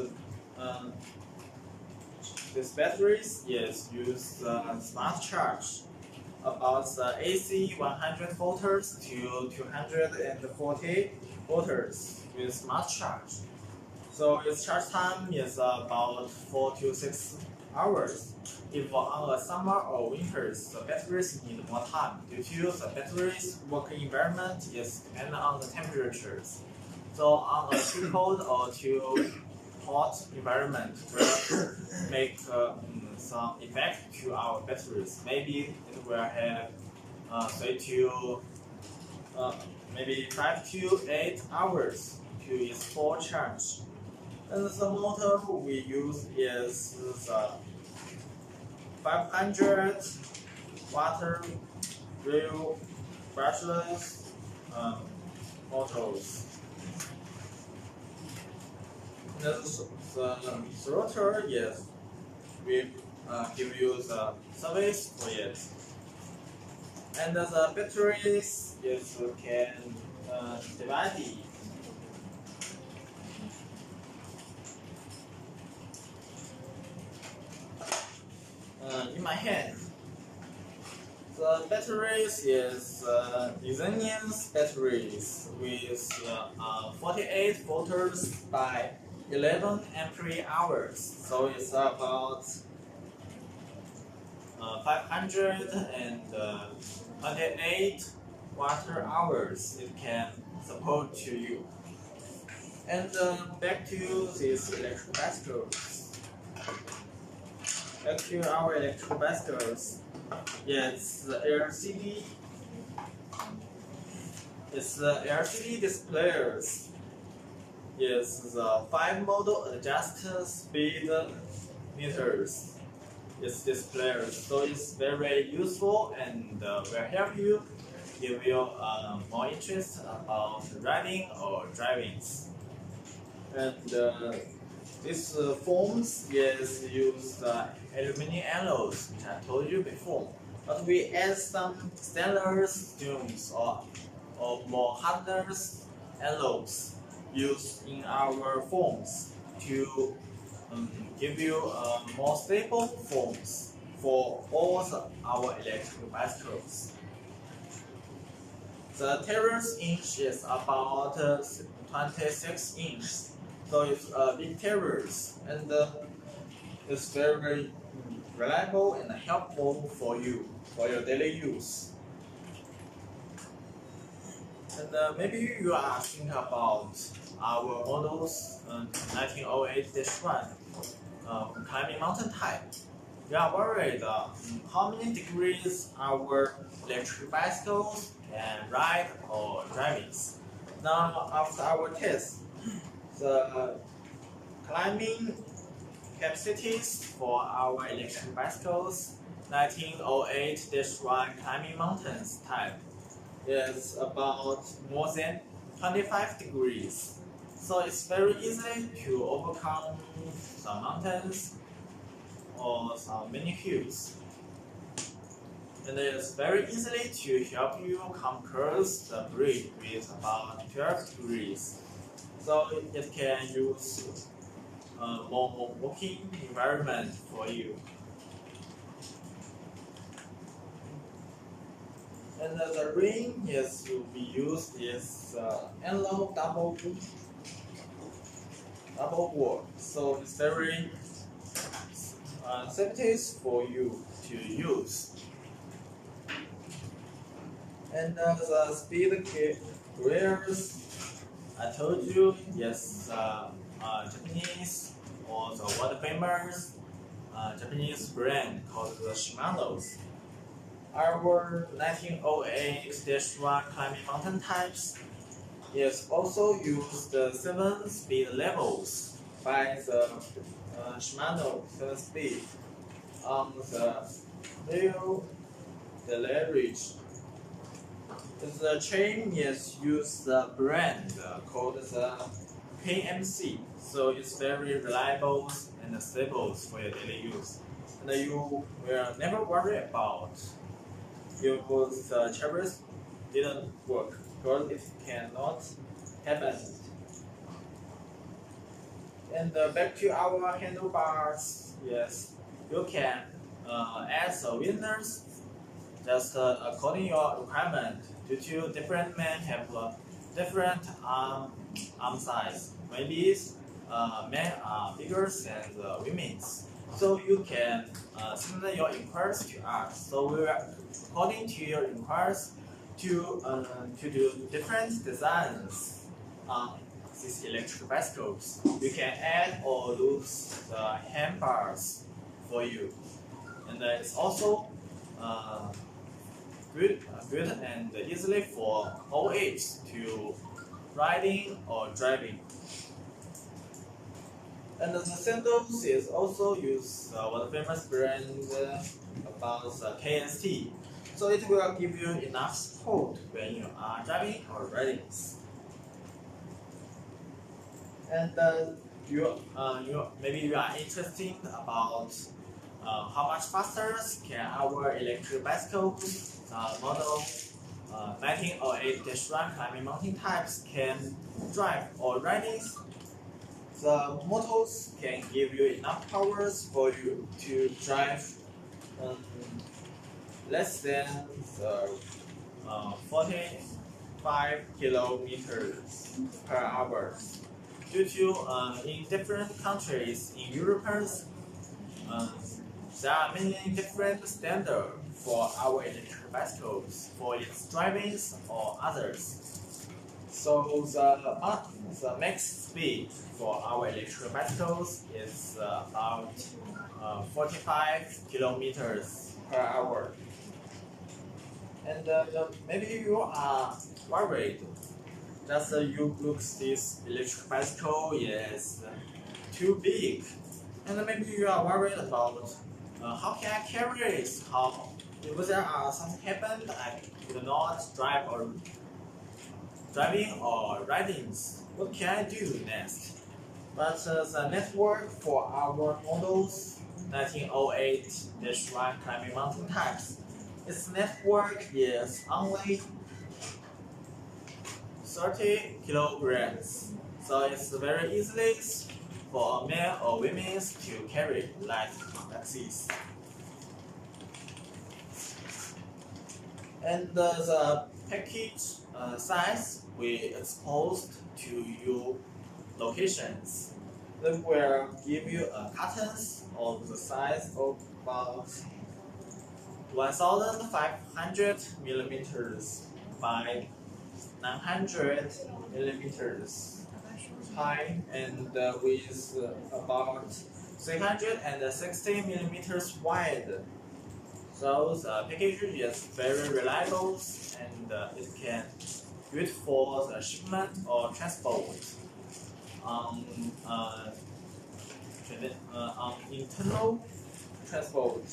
batteries is use smart charge about AC 100 volts to 240 volts with smart charge. So its charge time is about 4 to 6 hours. If on a summer or winters, the batteries need more time due to the batteries work environment is dependent on the temperatures. So on a too cold or too hot environment will make some effect to our batteries. Maybe it will have maybe 5 to 8 hours to its full charge. And the motor we use is the 500 watt real brushless motors. The throttle is we give you the service for it, and the batteries is can divide it. In my hand, the batteries is Resilience batteries with 48 volts by 11 ampere hours. So it's about 528 watt hours it can support to you. And back to these electric bicycles. Back to our electric bicycles. Yes, the LCD. It's the LCD displays. Yes, the 5 model adjust speed meters. It's displays, so it's very useful and will help you give you more interest about riding or driving. And this foams is use aluminum alloys, which I told you before. But we add some stainless steels or more harder alloys used in our foams to give you more stable foams for all our electric bicycles. The terrace inch is about 26 inches, so it's a big terrace, and it's very reliable and helpful for you for your daily use. And maybe you are thinking about our models 1908-1 climbing mountain type. We are worried how many degrees our electric bicycles can ride or driving. Now, after our test, the climbing capacities for our electric bicycles 1908-1 climbing mountains type is about more than 25 degrees. So it's very easy to overcome some mountains or some many hills. And it's very easily to help you come across the bridge with about 12 degrees. So it can use more walking environment for you. And the ring is to be used is analog double wall, so it's very safety for you to use. And the speed gears, I told you, yes, Japanese or the world famous Japanese brand called the Shimano's. Our 1908-1 climbing mountain types is also use the 7-speed levels by the Shimano 7-speed on the real the leverage. The chain is use the brand called the KMC, so it's very reliable and stable for your daily use. And you will never worry about if the traverse didn't work, because it cannot happen. And back to our handlebars, yes, you can add the winners just according your requirement. Due to different men have different arm size. Maybe men are bigger than the women's. So you can send your inquiries to us. So we are according to your inquiries to do different designs on these electric bicycles. You can add or lose the handbars for you, and it's also good and easily for all ages to riding or driving. And the sandals is also use one famous brand about KST. So it will give you enough support when you are driving or riding. And maybe you are interested about how much faster can our electric bicycle model 1908-1 climbing mountain types can drive or riding. The motors can give you enough powers for you to drive less than 45 kilometers per hour. Due to in different countries in Europe, there are many different standards for our electric bicycles for its driving or others. So the max speed for our electric bicycles is about 45 kilometers per hour. And maybe you are worried. Just you look this electric bicycle is too big, and maybe you are worried about how can I carry it? How if there are something happened, I could not driving or riding. What can I do next? But the network for our models 1908-1 climbing mountain types, its network is only 30 kilograms, so it's very easy for men or women to carry like this. And the package size we exposed to your locations. That will give you cartons of the size of about 1,500 millimeters by 900 millimeters high, and with about 360 millimeters wide. So the package is very reliable, and it can good for the shipment or transport on internal transport.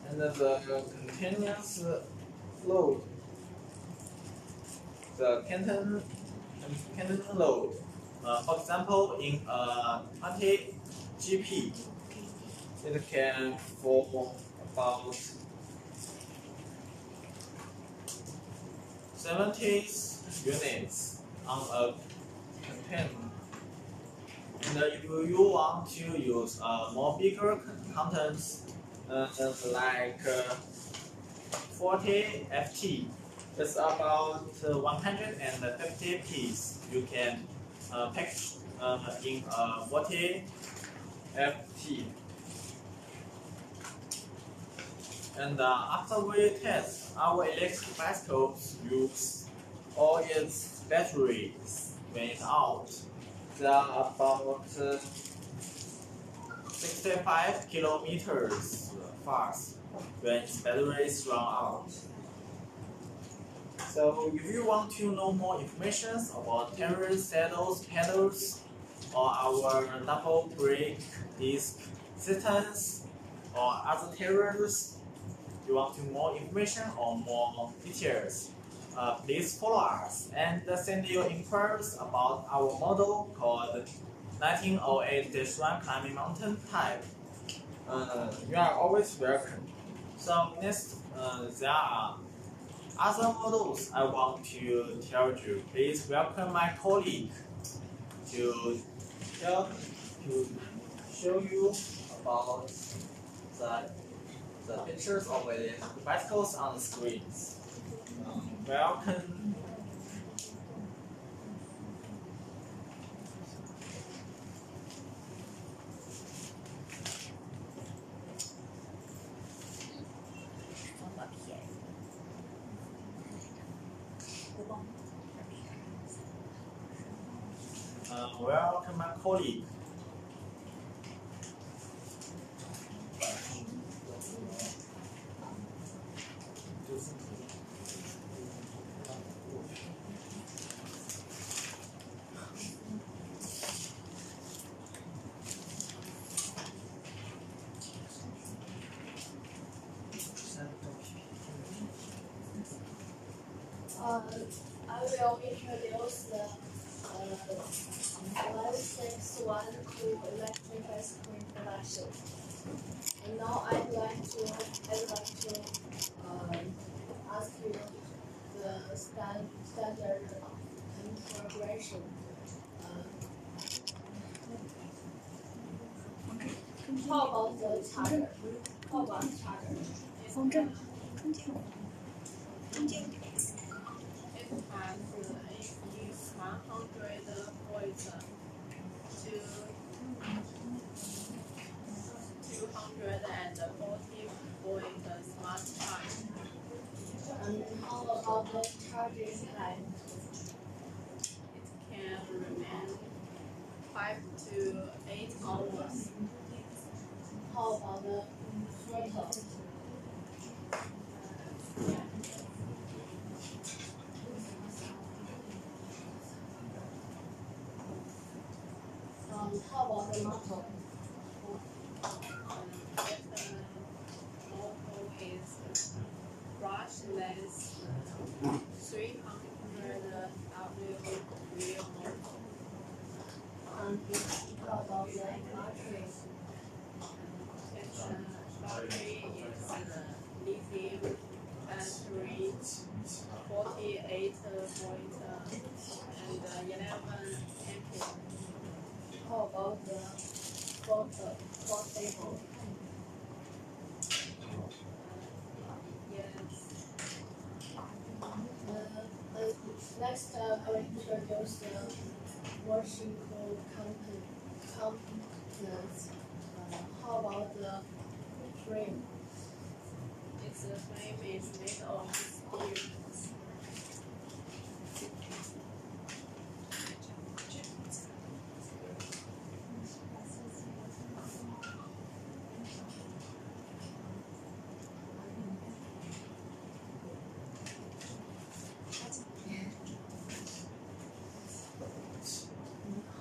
And the continuous load, the canton load. For example, in 20 GP, it can for about 70 units on a container. And if you want to use more bigger contents, like 40 FT, it's about 150 pieces. You can package in 40 FT. And after we test, our electric bicycles use all its batteries when it's out. They are about 65 kilometers fast when its batteries run out. So if you want to know more information about terrace, saddles, pedals, or our double brake disc systems, or other terraces, you want to more information or more details, please follow us and send your inquiries about our model called 1908-1 climbing mountain type. You are always welcome. So next, there are other models I want to tell you. Please welcome my colleague to show you about the pictures of the bicycles on the screens. Welcome. Welcome my colleague. I will introduce the 161 cool electric bicycle introduction. And now I'd like to ask you the standard configuration. How about the charger? How about charger? It has use 100 volts to 240 volt smart charge. And how about the charging time? It can remain 5 to 8 hours. How about the throttle? How about the motor? The motor is brushless 300 W real motor. And how about the battery? Battery is lithium battery, 48 volt and 11 ampere. How about the portable? Yes. Next, I will introduce the washing components. How about the frame? Its frame is made of steel.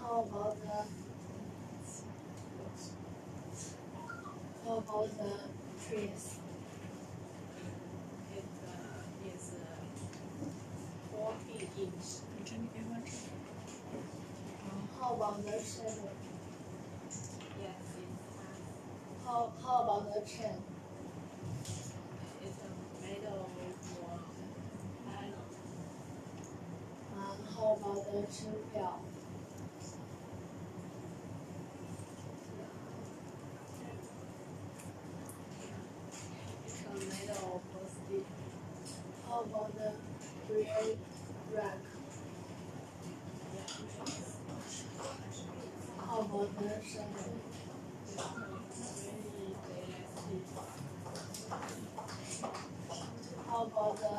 How about the trees? It is 14 inch. How about the shadow? Yes, it has. How about the chain? It's made of iron. And how about the chain belt? Made of steel. How about the rear rack? How about the shadow? How about the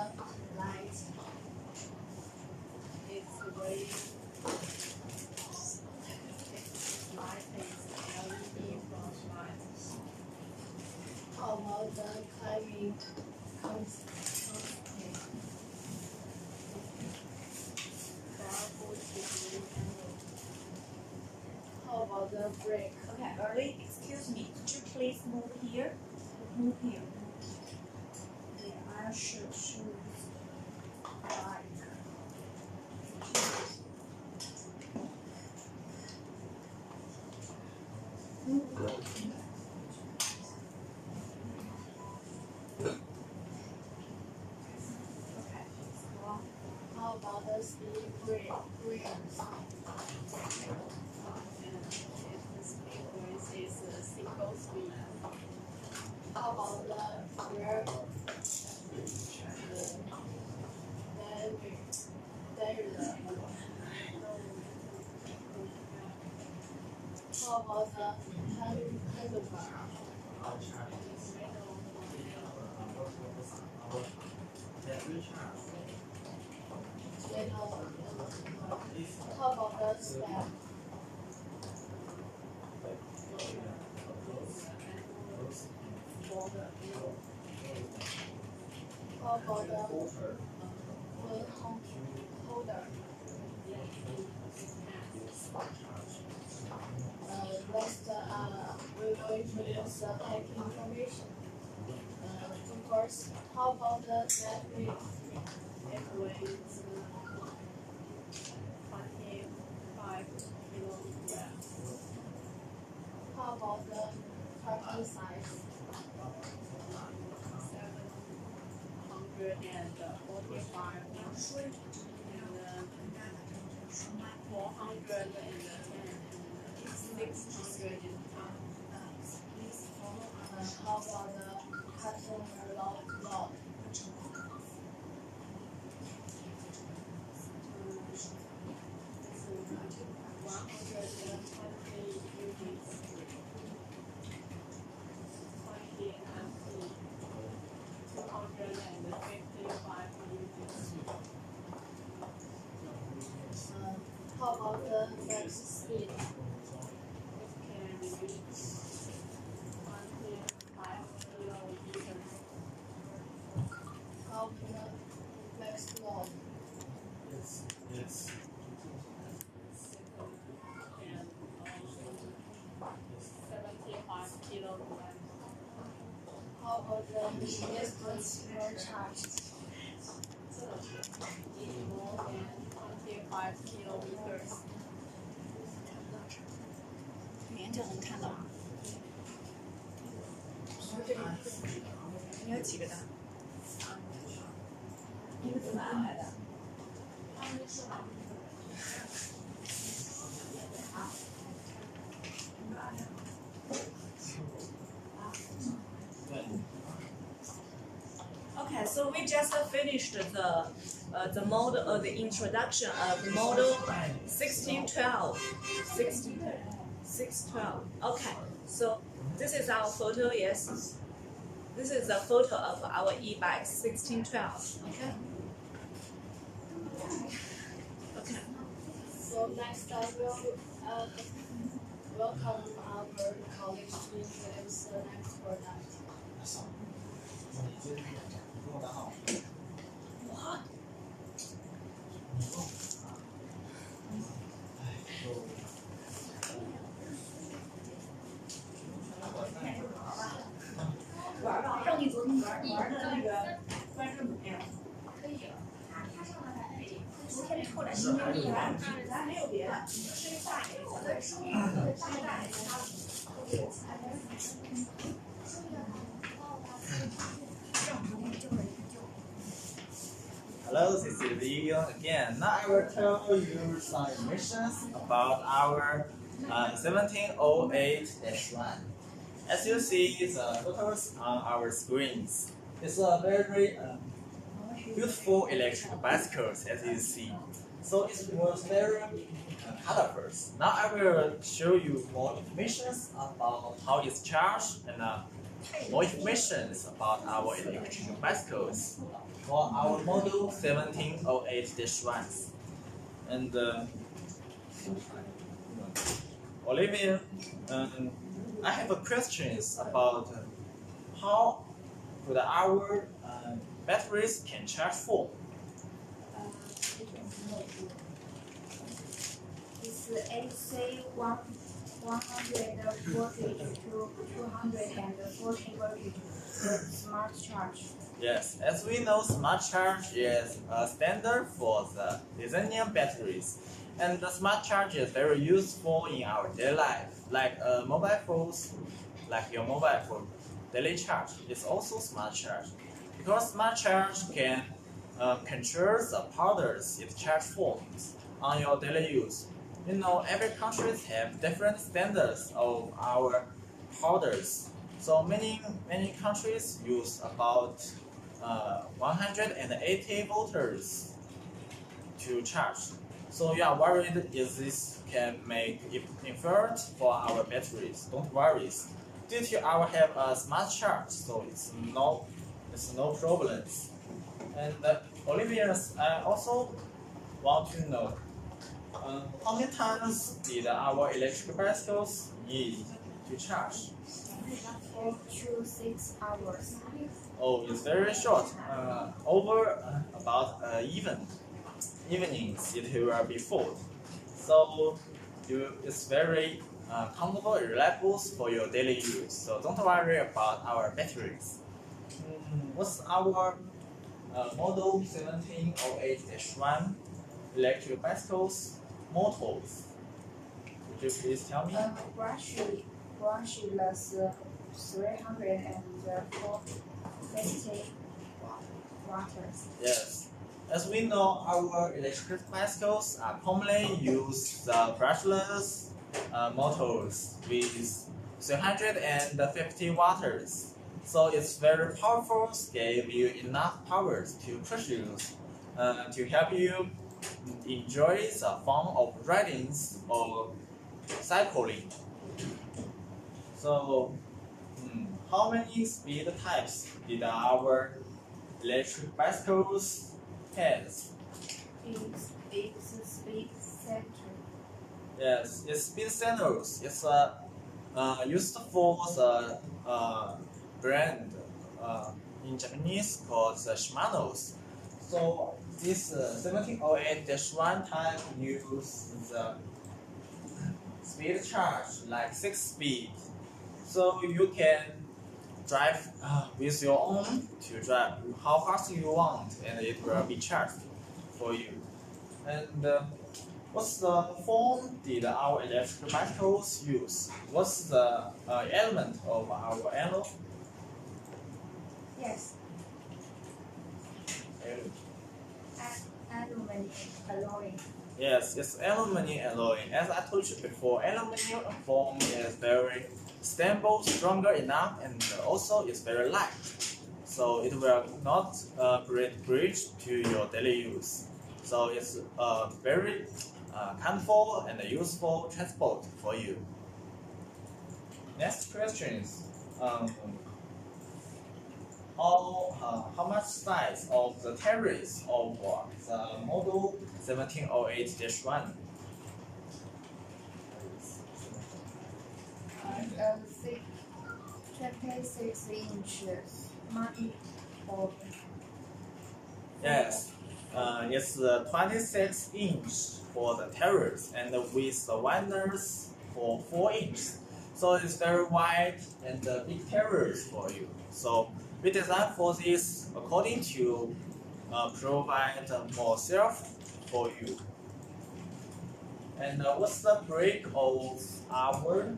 light? It's very light is LED flashlight. How about the climbing constant? the brake? Okay, early. Excuse me. Could you please move here? Move here. I should choose bike. Okay. Well, How about the speed brake? Is a single speed. How about the rear? How about the handlebar? How about the step? How about the phone holder? Next, we're going to use the packing information. Of course, how about the net weight? It weighs 25 kilograms. How about the carton size? 745 and 410 and 610. How about the customer log? How about the max speed? How about the max load? Yes. And 75 kilograms. How about the distance no charge? More than 25 kilometers. 语言就能看到。你有几个单？你们怎么安排的？ Okay, so we just finished the model, the introduction of model 1612. 612. Okay, so this is our photo. Yes, this is a photo of our e-bike 1612. Okay. Okay. So next I will welcome our colleagues to introduce the next product. What? Hello, this is Leo again. Now I will tell you some information about our 1708-1. As you see the photos on our screens, it's a very beautiful electric bicycle as you see. So it was very colorful. Now I will show you more information about how it's charged and more information about our electric bicycles for our model 1708-1. And Olivia, I have a questions about how could our batteries can charge for. It's AC 1 140 to 240 voltage smart charge. Yes, as we know, smart charge is a standard for the lithium batteries. And the smart charge is very useful in our daily life, like mobile phones, like your mobile phone. Daily charge is also smart charge. Because smart charge can control the powders it charge forms on your daily use. You know, every country have different standards of our powders. So many countries use about 180 volts to charge. So you are worried if this can make it interference for our batteries. Don't worry. Due to our have a smart charge, so it's no problems. And Olivia, I also want to know how many times did our electric bicycles need to charge? 4 to 6 hours. Oh, it's very short. Over about evenings it will be full. So it's very comfortable and reliable for your daily use. So don't worry about our batteries. What's our model 1708-1 electric bicycles motors? Would you please tell me? Brushless 350 watts. Yes. As we know, our electric bicycles are commonly use the brushless motors with 350 watts. So it's very powerful, give you enough power to push you to help you enjoy the fun of riding or cycling. So, how many speed types did our electric bicycles have? It's speed center. Yes, it's speed sensors. It's used for the brand in Japanese called the Shimano's. So this 1708-1 type use the speed charge like 6 speed. So you can drive with your own to drive how fast you want, and it will be charged for you. And what's the form did our electric bicycles use? What's the element of our anode? Yes. Aluminum alloy. Yes, it's aluminum alloy. As I told you before, aluminum form is very stable, stronger enough, and also it's very light. So it will not bridge to your daily use. So it's very comfortable and useful transport for you. Next question is how much size of the tires of the model 1708-1? 26 inches. Money for Yes, it's 26 inch for the tires and with the winders for 4 inches. So it's very wide and big tires for you. So we designed for this according to provide more self for you. And what's the brake of our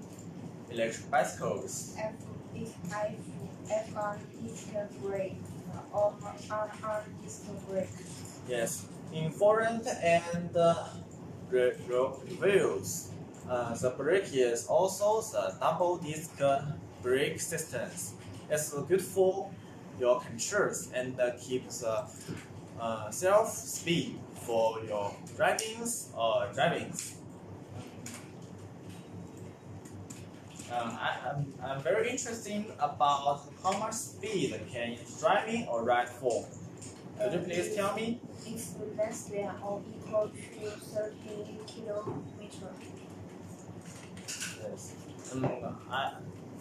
electric bicycles? FR disc brake or RR disc brake. Yes, in front and rear wheels, the brake is also the double disc brake systems. It's good for your controls and keeps self speed for your drivings or drivings. I'm very interested about how much speed can you driving or ride for. Could you please tell me? It's less than or equal to 30 kilometers. Yes.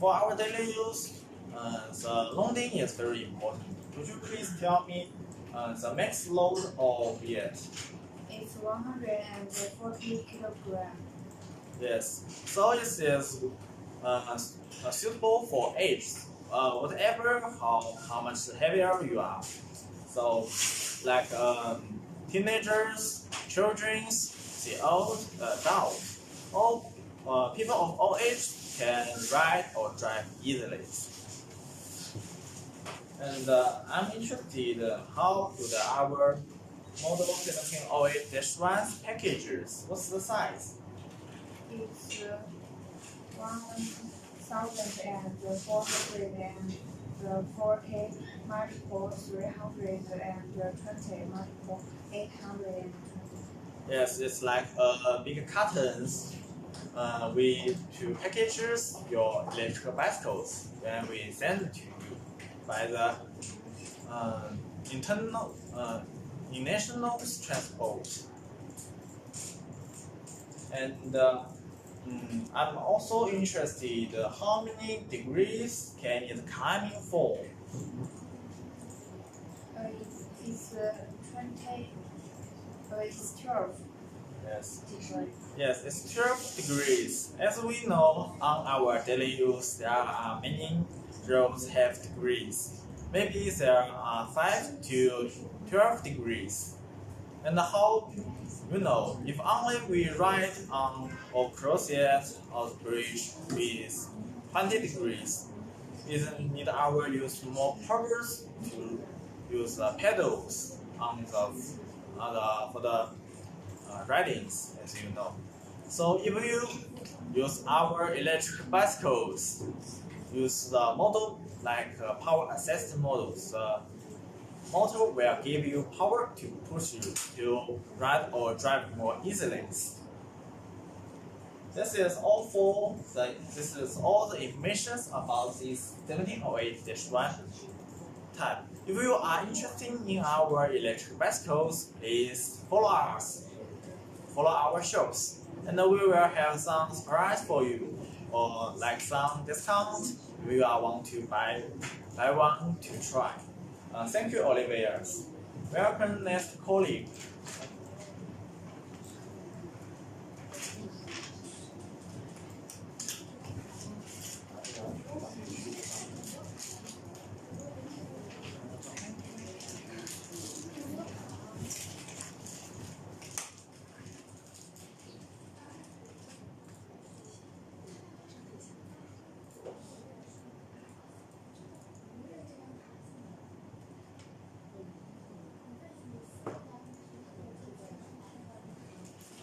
For our daily use, the loading is very important. Could you please tell me the max load of it? It's 140 kilograms. Yes, so it is suitable for age, whatever how much heavier you are. So, like teenagers, children, the old, adults, all people of all age can ride or drive easily. And I'm interested how do our model 1708-1 packages? What's the size? It's 1,440 multiple 320 multiple 820. Yes, it's like a big cartons with two packages your electrical bicycles when we send to you by the international transport. And I'm also interested how many degrees can it climbing for? It's 20. It's 12 Yes. degrees. Yes, it's 12 degrees. As we know, on our daily use, there are many roads have degrees. Maybe there are 5 to 12 degrees. And how you know if only we ride on or cross it or bridge with 20 degrees, isn't need our use more powers to use pedals on for the ridings, as you know. So if you use our electric bicycles, use the model like power assist models, motor will give you power to push you to ride or drive more easily. This is all the information about this 1708-1 type. If you are interested in our electric bicycles, please follow us. Follow our shows, and we will have some surprise for you, or like some discount if you are want to buy one to try. Thank you, Olivia. Welcome next colleague.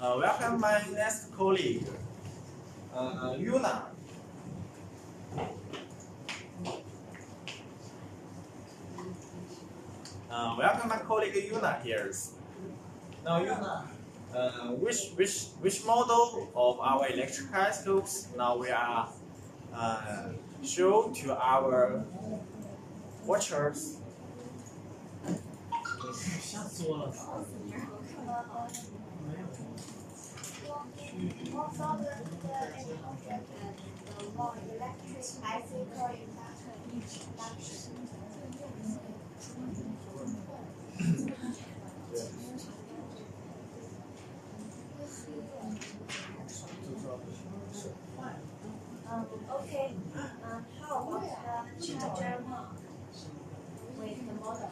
Welcome my next colleague, Yuna. Welcome my colleague Yuna here. Now Yuna, which model of our electric bicycles now we are show to our watchers? Most of the 800 and the more electric bicycle induction. Okay. How about the charger mark with the model?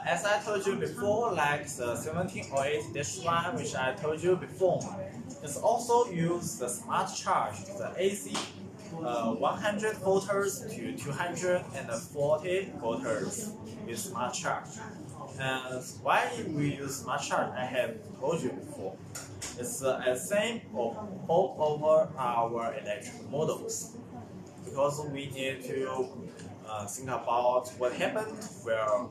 As I told you before, like the 1708-1, which I told you before, it's also use the smart charge, the AC 100 volts to 240 volts with smart charge. And why we use smart charge, I have told you before. It's the same of all over our electric models, because we need to think about what happened will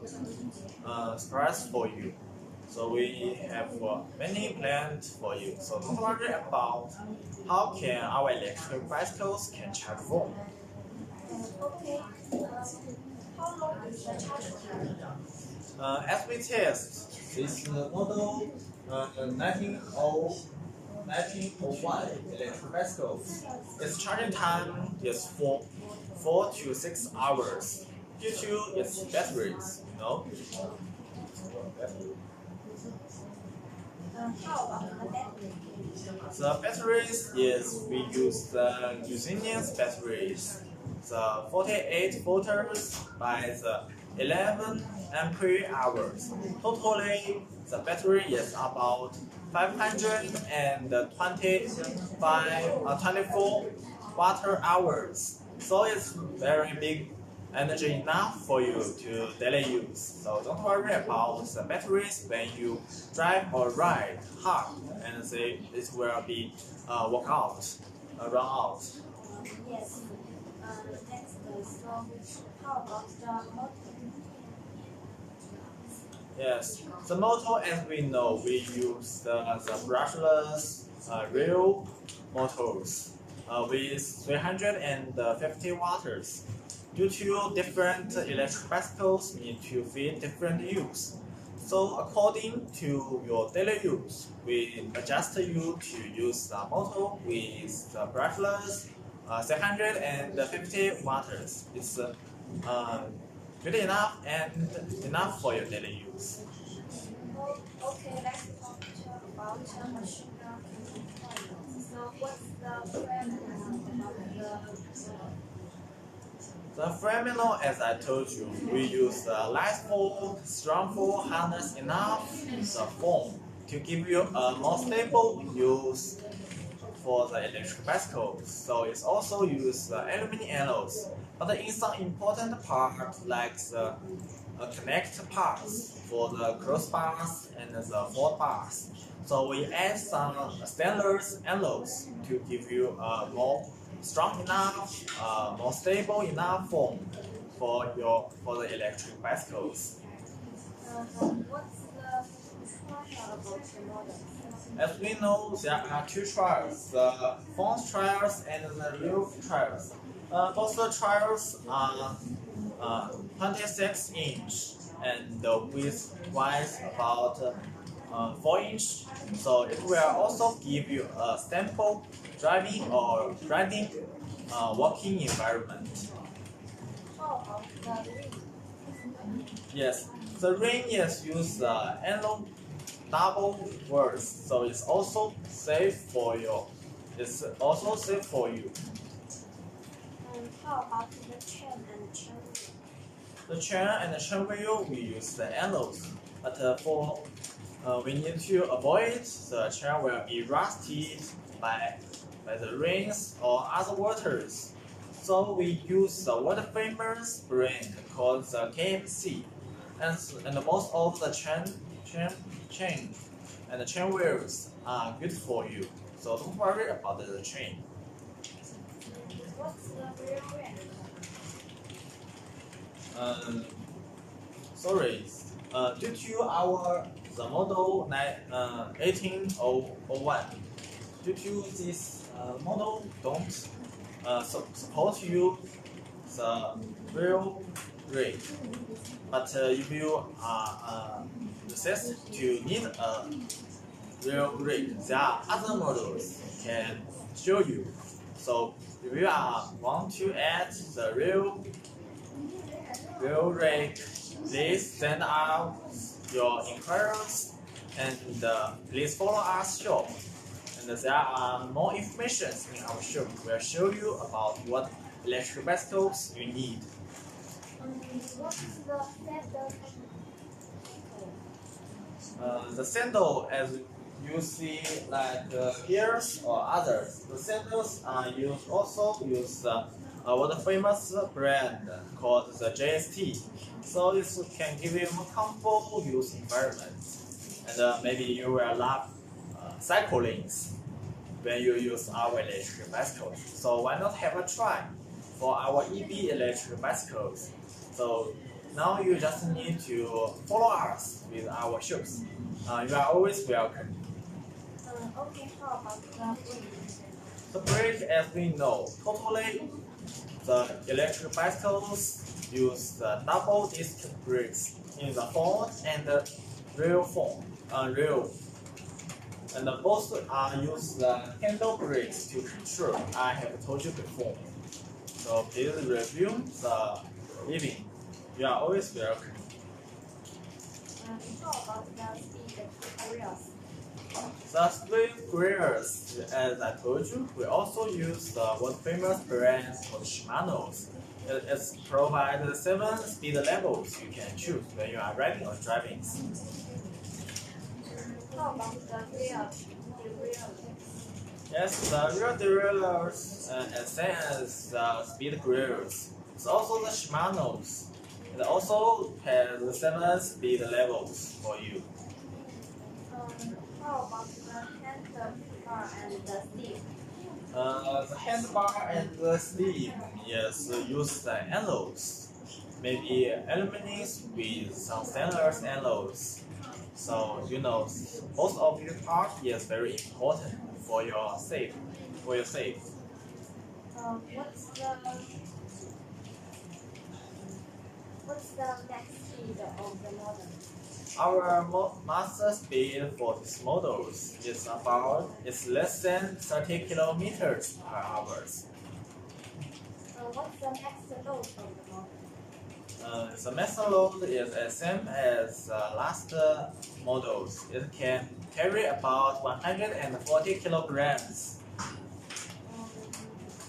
surprise for you. So we have many plans for you. So don't worry about how can our electric bicycles can charge phone. Okay. How long is the charge time? As we test this model 1901 electric bicycle, its charging time is 4 to 6 hours due to its batteries, you know. How about the battery? The batteries is we use the usinian batteries. The 48 volts by the 11 ampere hours. Totally, the battery is about 24 watt hours. So it's very big energy enough for you to daily use. So don't worry about the batteries when you drive or ride hard, and say it will be work out, run out. Yes. Next, so how about the motor? Yes, the motor, as we know, we use the brushless real motors with 350 watts. Due to different electric bicycles need to fit different use. So according to your daily use, we adjust you to use the motor with the brushless 350 watts. It's good enough and enough for your daily use. Okay, let's talk about machine learning. So what's the parameter about The Fremino, as I told you, we use the light foam, strong foam harness enough the foam to give you a more stable use for the electric bicycles. So it's also use the aluminum alloys. But in some important parts like the connect parts for the crossbars and the forward bars. So we add some stainless alloys to give you a more strong enough, more stable enough foam for the electric bicycles. what's the trial about the model? As we know, there are two trials: the front trials and the rear trials. Both the trials are 26 inch and the width wise about 4 inch. So it will also give you a sample driving or riding walking environment. How about the ring? Yes, the ring is use the analog double words, so it's also safe for you. It's also safe for you. How about the chain and chain wheel? The chain and the chain wheel we use the anodes, but we need to avoid the chain will be rusted by the rains or other waters. So we use the water famous brand called the KMC, and most of the chain and the chain wheels are good for you. So don't worry about the chain. What's the rear ring? Sorry, due to the model 1801, due to this model don't support you the real rate, but if you insist to need a real rate, there are other models can show you. So if you want to add the real rate, please send out your inquiries and please follow our shop. And there are more information in our shop. We'll show you about what electric bicycles you need. What's the feather? The sandal, as you see, like here's or others, the sandals are also use what a famous brand called the JST. So this can give you more comfortable use environment, and maybe you will love cycling when you use our electric bicycles. So why not have a try for our EV electric bicycles? So now you just need to follow us with our shows. You are always welcome. Okay, how about the brake? The brake, as we know, totally the electric bicycles use the double disc brakes in the front and the rear rear. And both use the handle brakes to control. I have told you before. So please review the living. You are always welcome. How about the speed areas? The split gears, as I told you, we also use the world famous brand called Shimano's. It provides 7 speed levels you can choose when you are riding or driving. How about the rear derailleur? Yes, the rear derailleurs and same as the speed gears. It's also the Shimano's. It also has 7 speed levels for you. How about the handlebar and the seat? The handbar and the sleeve, yes, use the alloys. Maybe aluminum with some stainless alloys. So you know, both of your part is very important for your safe. For your safe. What's the max speed of the model? Our master speed for this model is less than 30 kilometers per hour. What's the max load of the model? The master load is the same as last models. It can carry about 140 kilograms.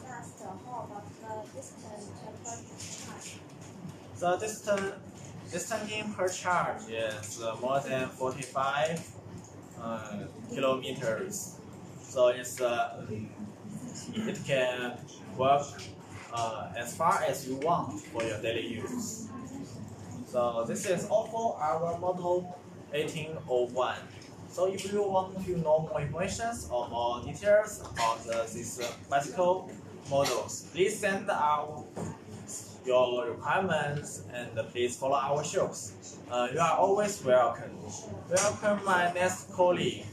Last, how about the distance per charge? The distance per charge is more than 45 kilometers. So it can work as far as you want for your daily use. So this is all for our model 1801. So if you want to know more information or more details about these bicycle models, please send out your requirements and please follow our shows. You are always welcome. Welcome my next colleague.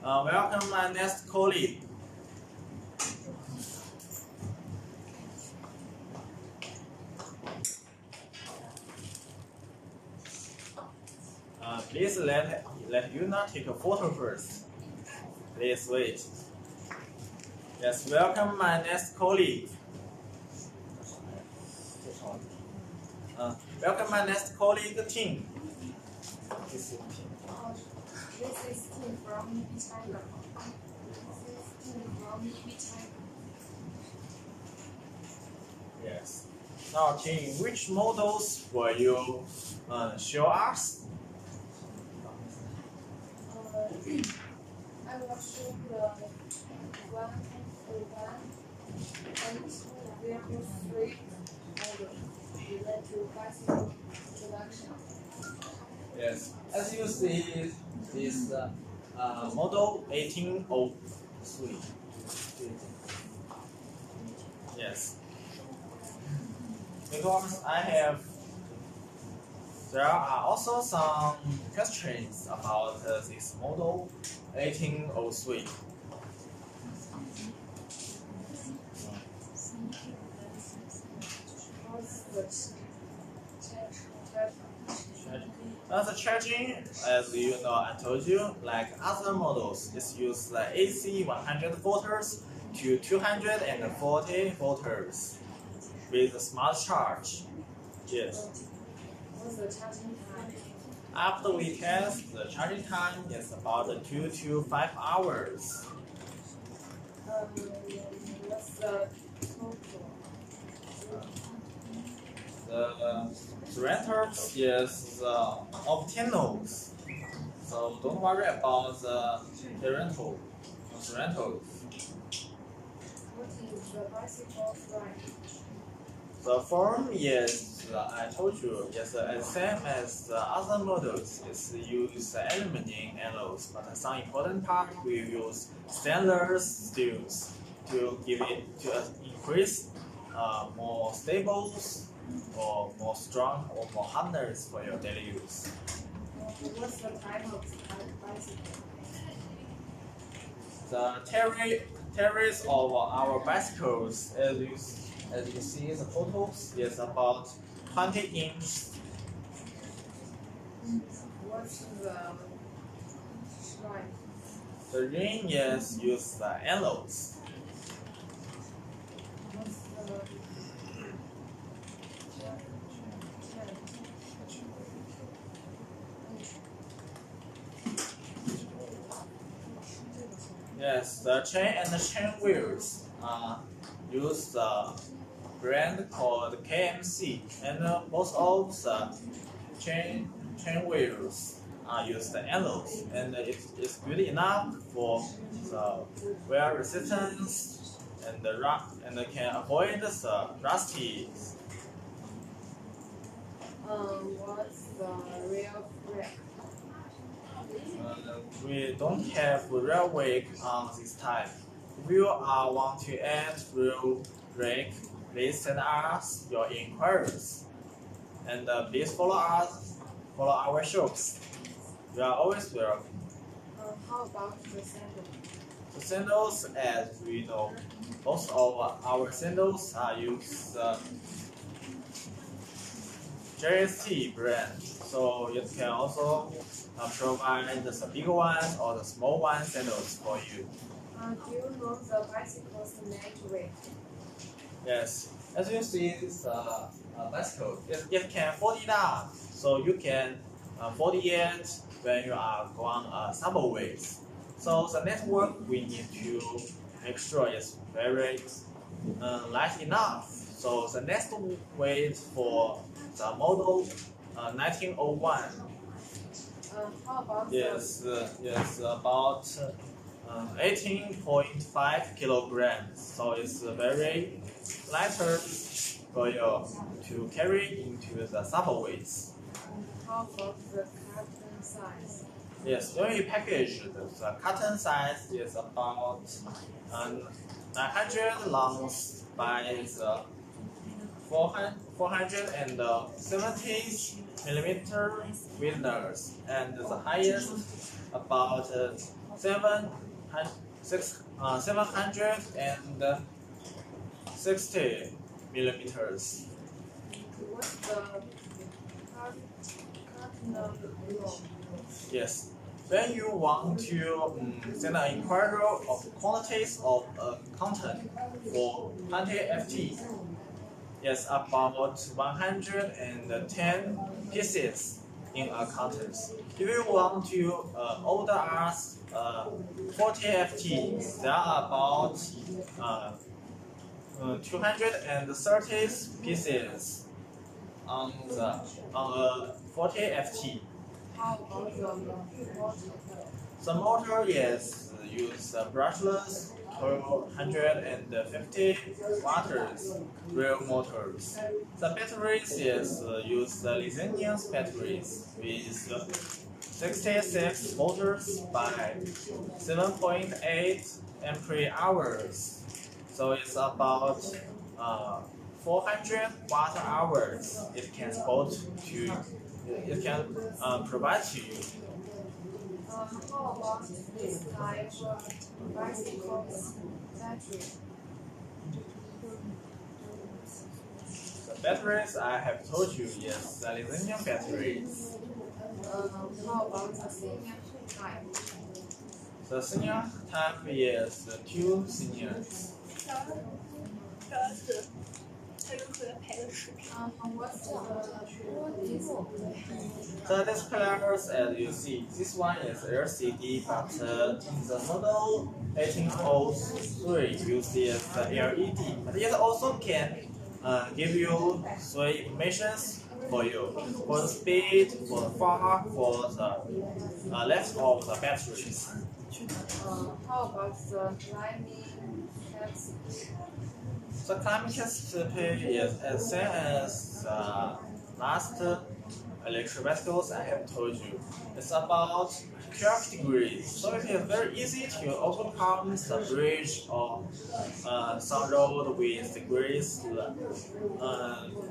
Welcome my next colleague. Please let Yuna take a photo first. Please wait. Yes, welcome my next colleague. Welcome my next colleague, Tim. This is Tim from China. Yes. Now, Tim, which models will you show us? I will show the 101 and 203 model related to bicycle production. Yes. As you see, this model 1803. Yes. Because there are also some questions about this model 1803. The charging, as you know, I told you, like other models, is use the AC 100 volts to 240 volts with a smart charge. Yes. What's the charging time? After we test, the charging time is about 2 to 5 hours. What's the total? The rental is optional, so don't worry about the rental. What is the bicycle price? The form is, I told you, is the same as the other models. It's use aluminum alloys, but some important part we use stainless steels to give it to increase more stable or more strong or more hardness for your daily use. What's the type of bicycle? The terrace of our bicycles, as you see the photos, is about 20 inches. What's the line? The ring is use the alloys. What's the chain? Yes, the chain and the chain wheels use the brand called KMC, and most of the chain wheels use the alloys, and it's good enough for the wear resistance and and can avoid the rusty. What's the real brake? We don't have real brake on this type. If you want to add real brake, please send us your inquiries. And please follow our shows. You are always welcome. How about the sandal? The sandals, as we know, most of our sandals use JST brand, so it can also provide the bigger ones or the small one sandals for you. Do you know the bicycle's net weight? Yes, as you see, this bicycle, it can fold it up, so you can fold it when you are going subways. So the network we need to make sure is very light enough. So the next weight for the model 1901 How about is about 18.5 kilograms. So it's very lighter for you to carry into the subways. how about the carton size? Yes, when you package the carton size is about 900 longs by the 470 millimeter widths, and the highest about 760 millimeters. What's the cardinal rule? Yes. When you want to send an inquiry of quantities of content for 20 FT, yes, about 110 pieces in a content. If you want to order us 40 FT, there are about 230 pieces on 40 FT. How about the motor? The motor is use brushless 250 watts real motors. The batteries is use the lithium batteries with 66 volts by 7.8 ampere hours. So it's about 400 watt hours. It can provide to you. How about this type of bicycle's battery? The batteries I have told you is the lithium batteries. How about the senior type? The senior type is the two seniors. What's the display? The displays, as you see, this one is LCD, but the model 1803 uses the LED. But it also can give you three informations for you: for the speed, for the far, for the length of the batteries. How about the climbing capacity? The climate capacity is as same as last electric bicycles I have told you. It's about 12 degrees, so it is very easy to overcome the bridge or some road with degrees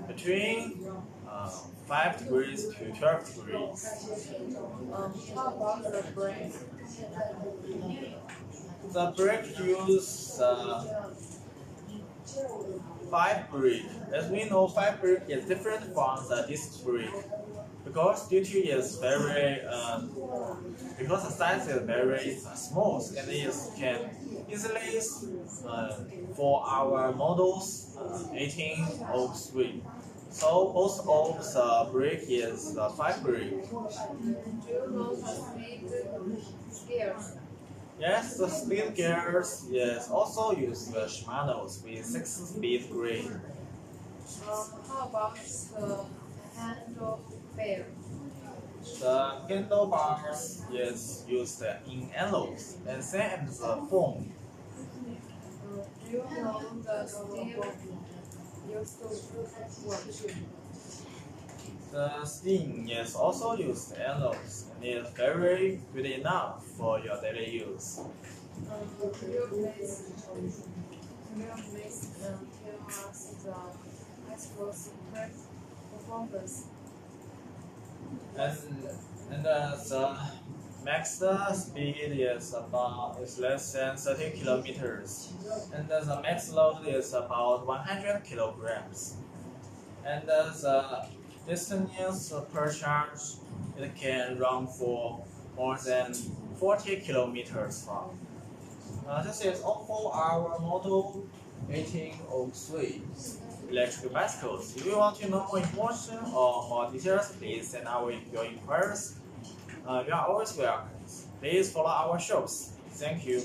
between 5 degrees to 12 degrees. How about the brake? The brake use 5 brake. As we know, 5 brake is different from the disc brake because duty is very because the size is very small and it can easily for our models 1803. So both of the brake is the 5 brake. Do you know the speed scales? Yes, the speed gears yes also use the Shimano's with 6-speed grade. How about the handlebar? The handlebars yes used in alloys and same as the foam. Do you know the steel used to work? The steam is also used alloys and is very good enough for your daily use. Could you please tell us the bicycle's performance? The max speed is less than 30 kilometers, and the max load is about 100 kilograms. And the distance per charge it can run for more than 40 kilometers far. This is all our model 1803 electric bicycles. If you want to know more information or more details, please send your inquiries. You are always welcome. Please follow our shops. Thank you.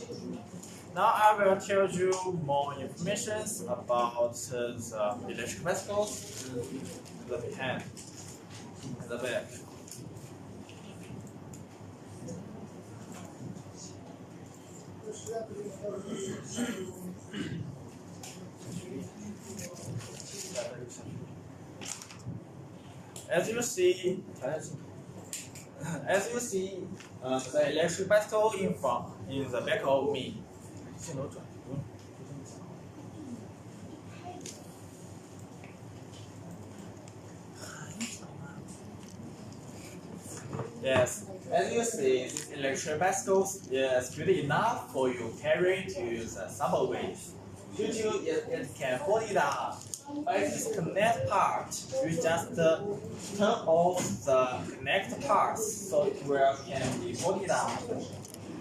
Now I will tell you more information about the electric bicycles in the behind, in the back. As you see, the electric bicycle in the back of me. Yes, as you see, this electric bicycle is good enough for you carry to the subways. Due to it can fold it down. By this connect part, you just turn off the connect parts so it will can be folded down.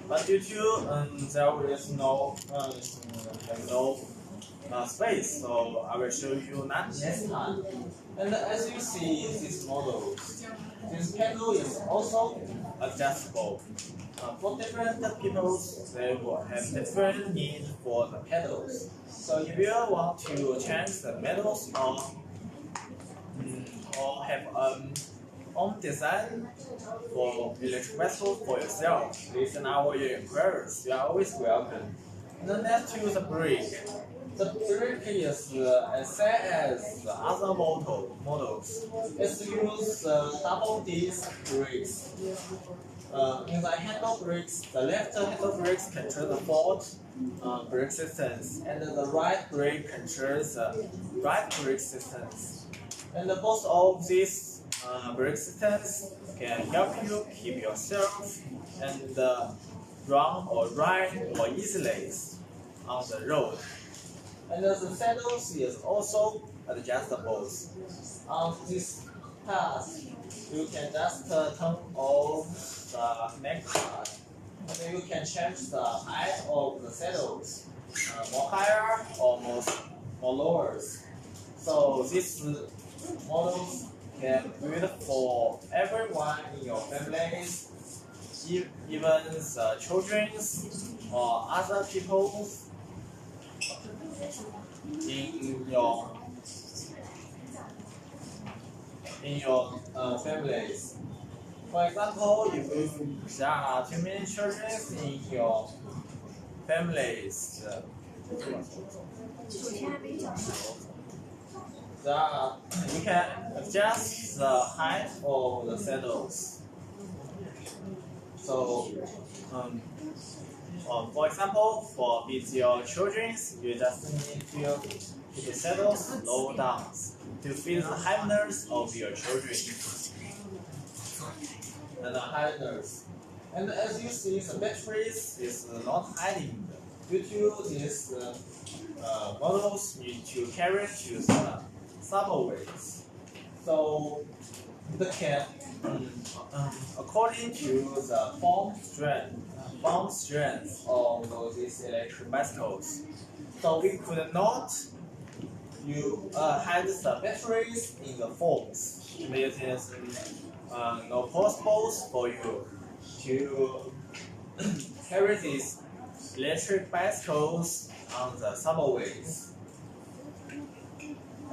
But due to there is no space, so I will show you that next time. And as you see this model, this pedal is also adjustable. For different people, they will have different needs for the pedals. So if you want to change the pedals or have own design for electric bicycle for yourself, please send our inquiries. You are always welcome. And then next to the brake. The brake is as same as the other models. It's use double disc brakes. In the handle brakes, the left handle brakes control the forward brake systems, and the right brake controls the right brake systems. And both of these brake systems can help you keep yourself and run or ride more easily on the road. And the saddles is also adjustable. On this task, you can just turn off the neck part, and then you can change the height of the saddles, more higher or more lower. So these models can be good for everyone in your families, even the children or other people in your families. For example, if there are too many children in your families, you can adjust the height of the saddles. So, for example, for with your children, you just need to keep the saddles low down to fit the heaviness of your children and the heaviness. And as you see, the batteries is not hiding. Due to this, models need to carry to the subways. So the can, according to the form strength of these electric bicycles. So we could not hide the batteries in the forms. It is not possible for you to carry this electric bicycles on the subways.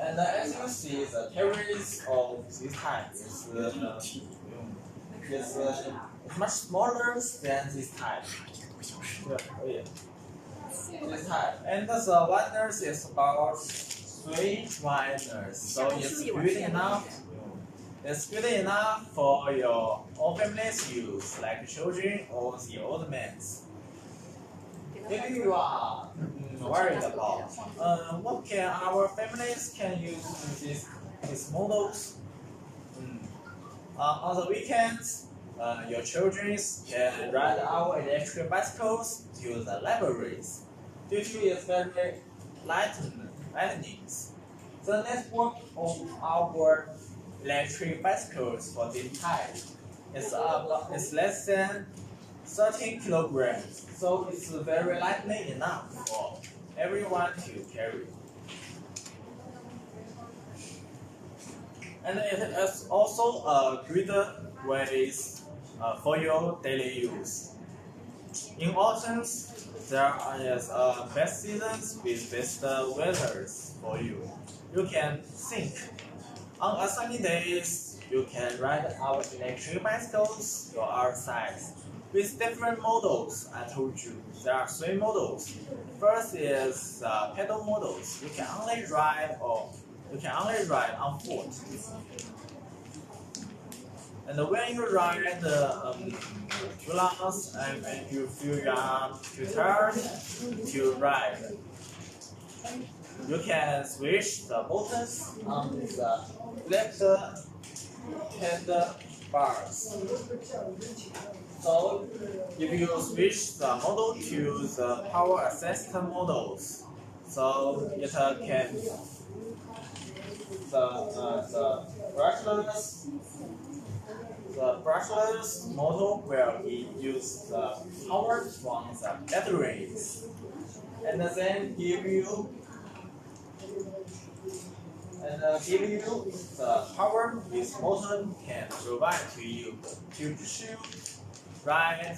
And as you see, the carriage of this type is much smaller than this type. This type. And the winders is about 3 winders, so it's good enough. It's good enough for your all families use, like children or the old men. If you are worried about what can our families can use these models, on the weekends, your children can ride our electric bicycles to the libraries. Due to its very lightning, the network of our electric bicycles for this type is less than 13 kilograms, so it's very lightly enough for everyone to carry. And it is also a good way for your daily use. In autumn, there is best seasons with best weathers for you. You can think. On a sunny days, you can ride our electric bicycles to outside. With different models, I told you, there are 3 models. First is pedal models. You can only ride on foot. And when you ride too long and when you feel you are too tired to ride, you can switch the buttons on the left handlebars. So if you switch the model to the power assist models, so it can the brushless model will use the power from the batteries, and then give you the power this motor can provide to you to push you, ride,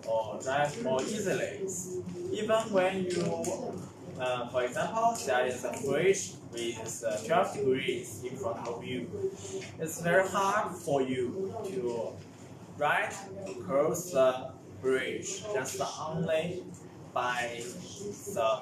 or drive more easily. Even when you, for example, there is a fridge with 12 degrees in front of you, it's very hard for you to ride across the bridge just only by the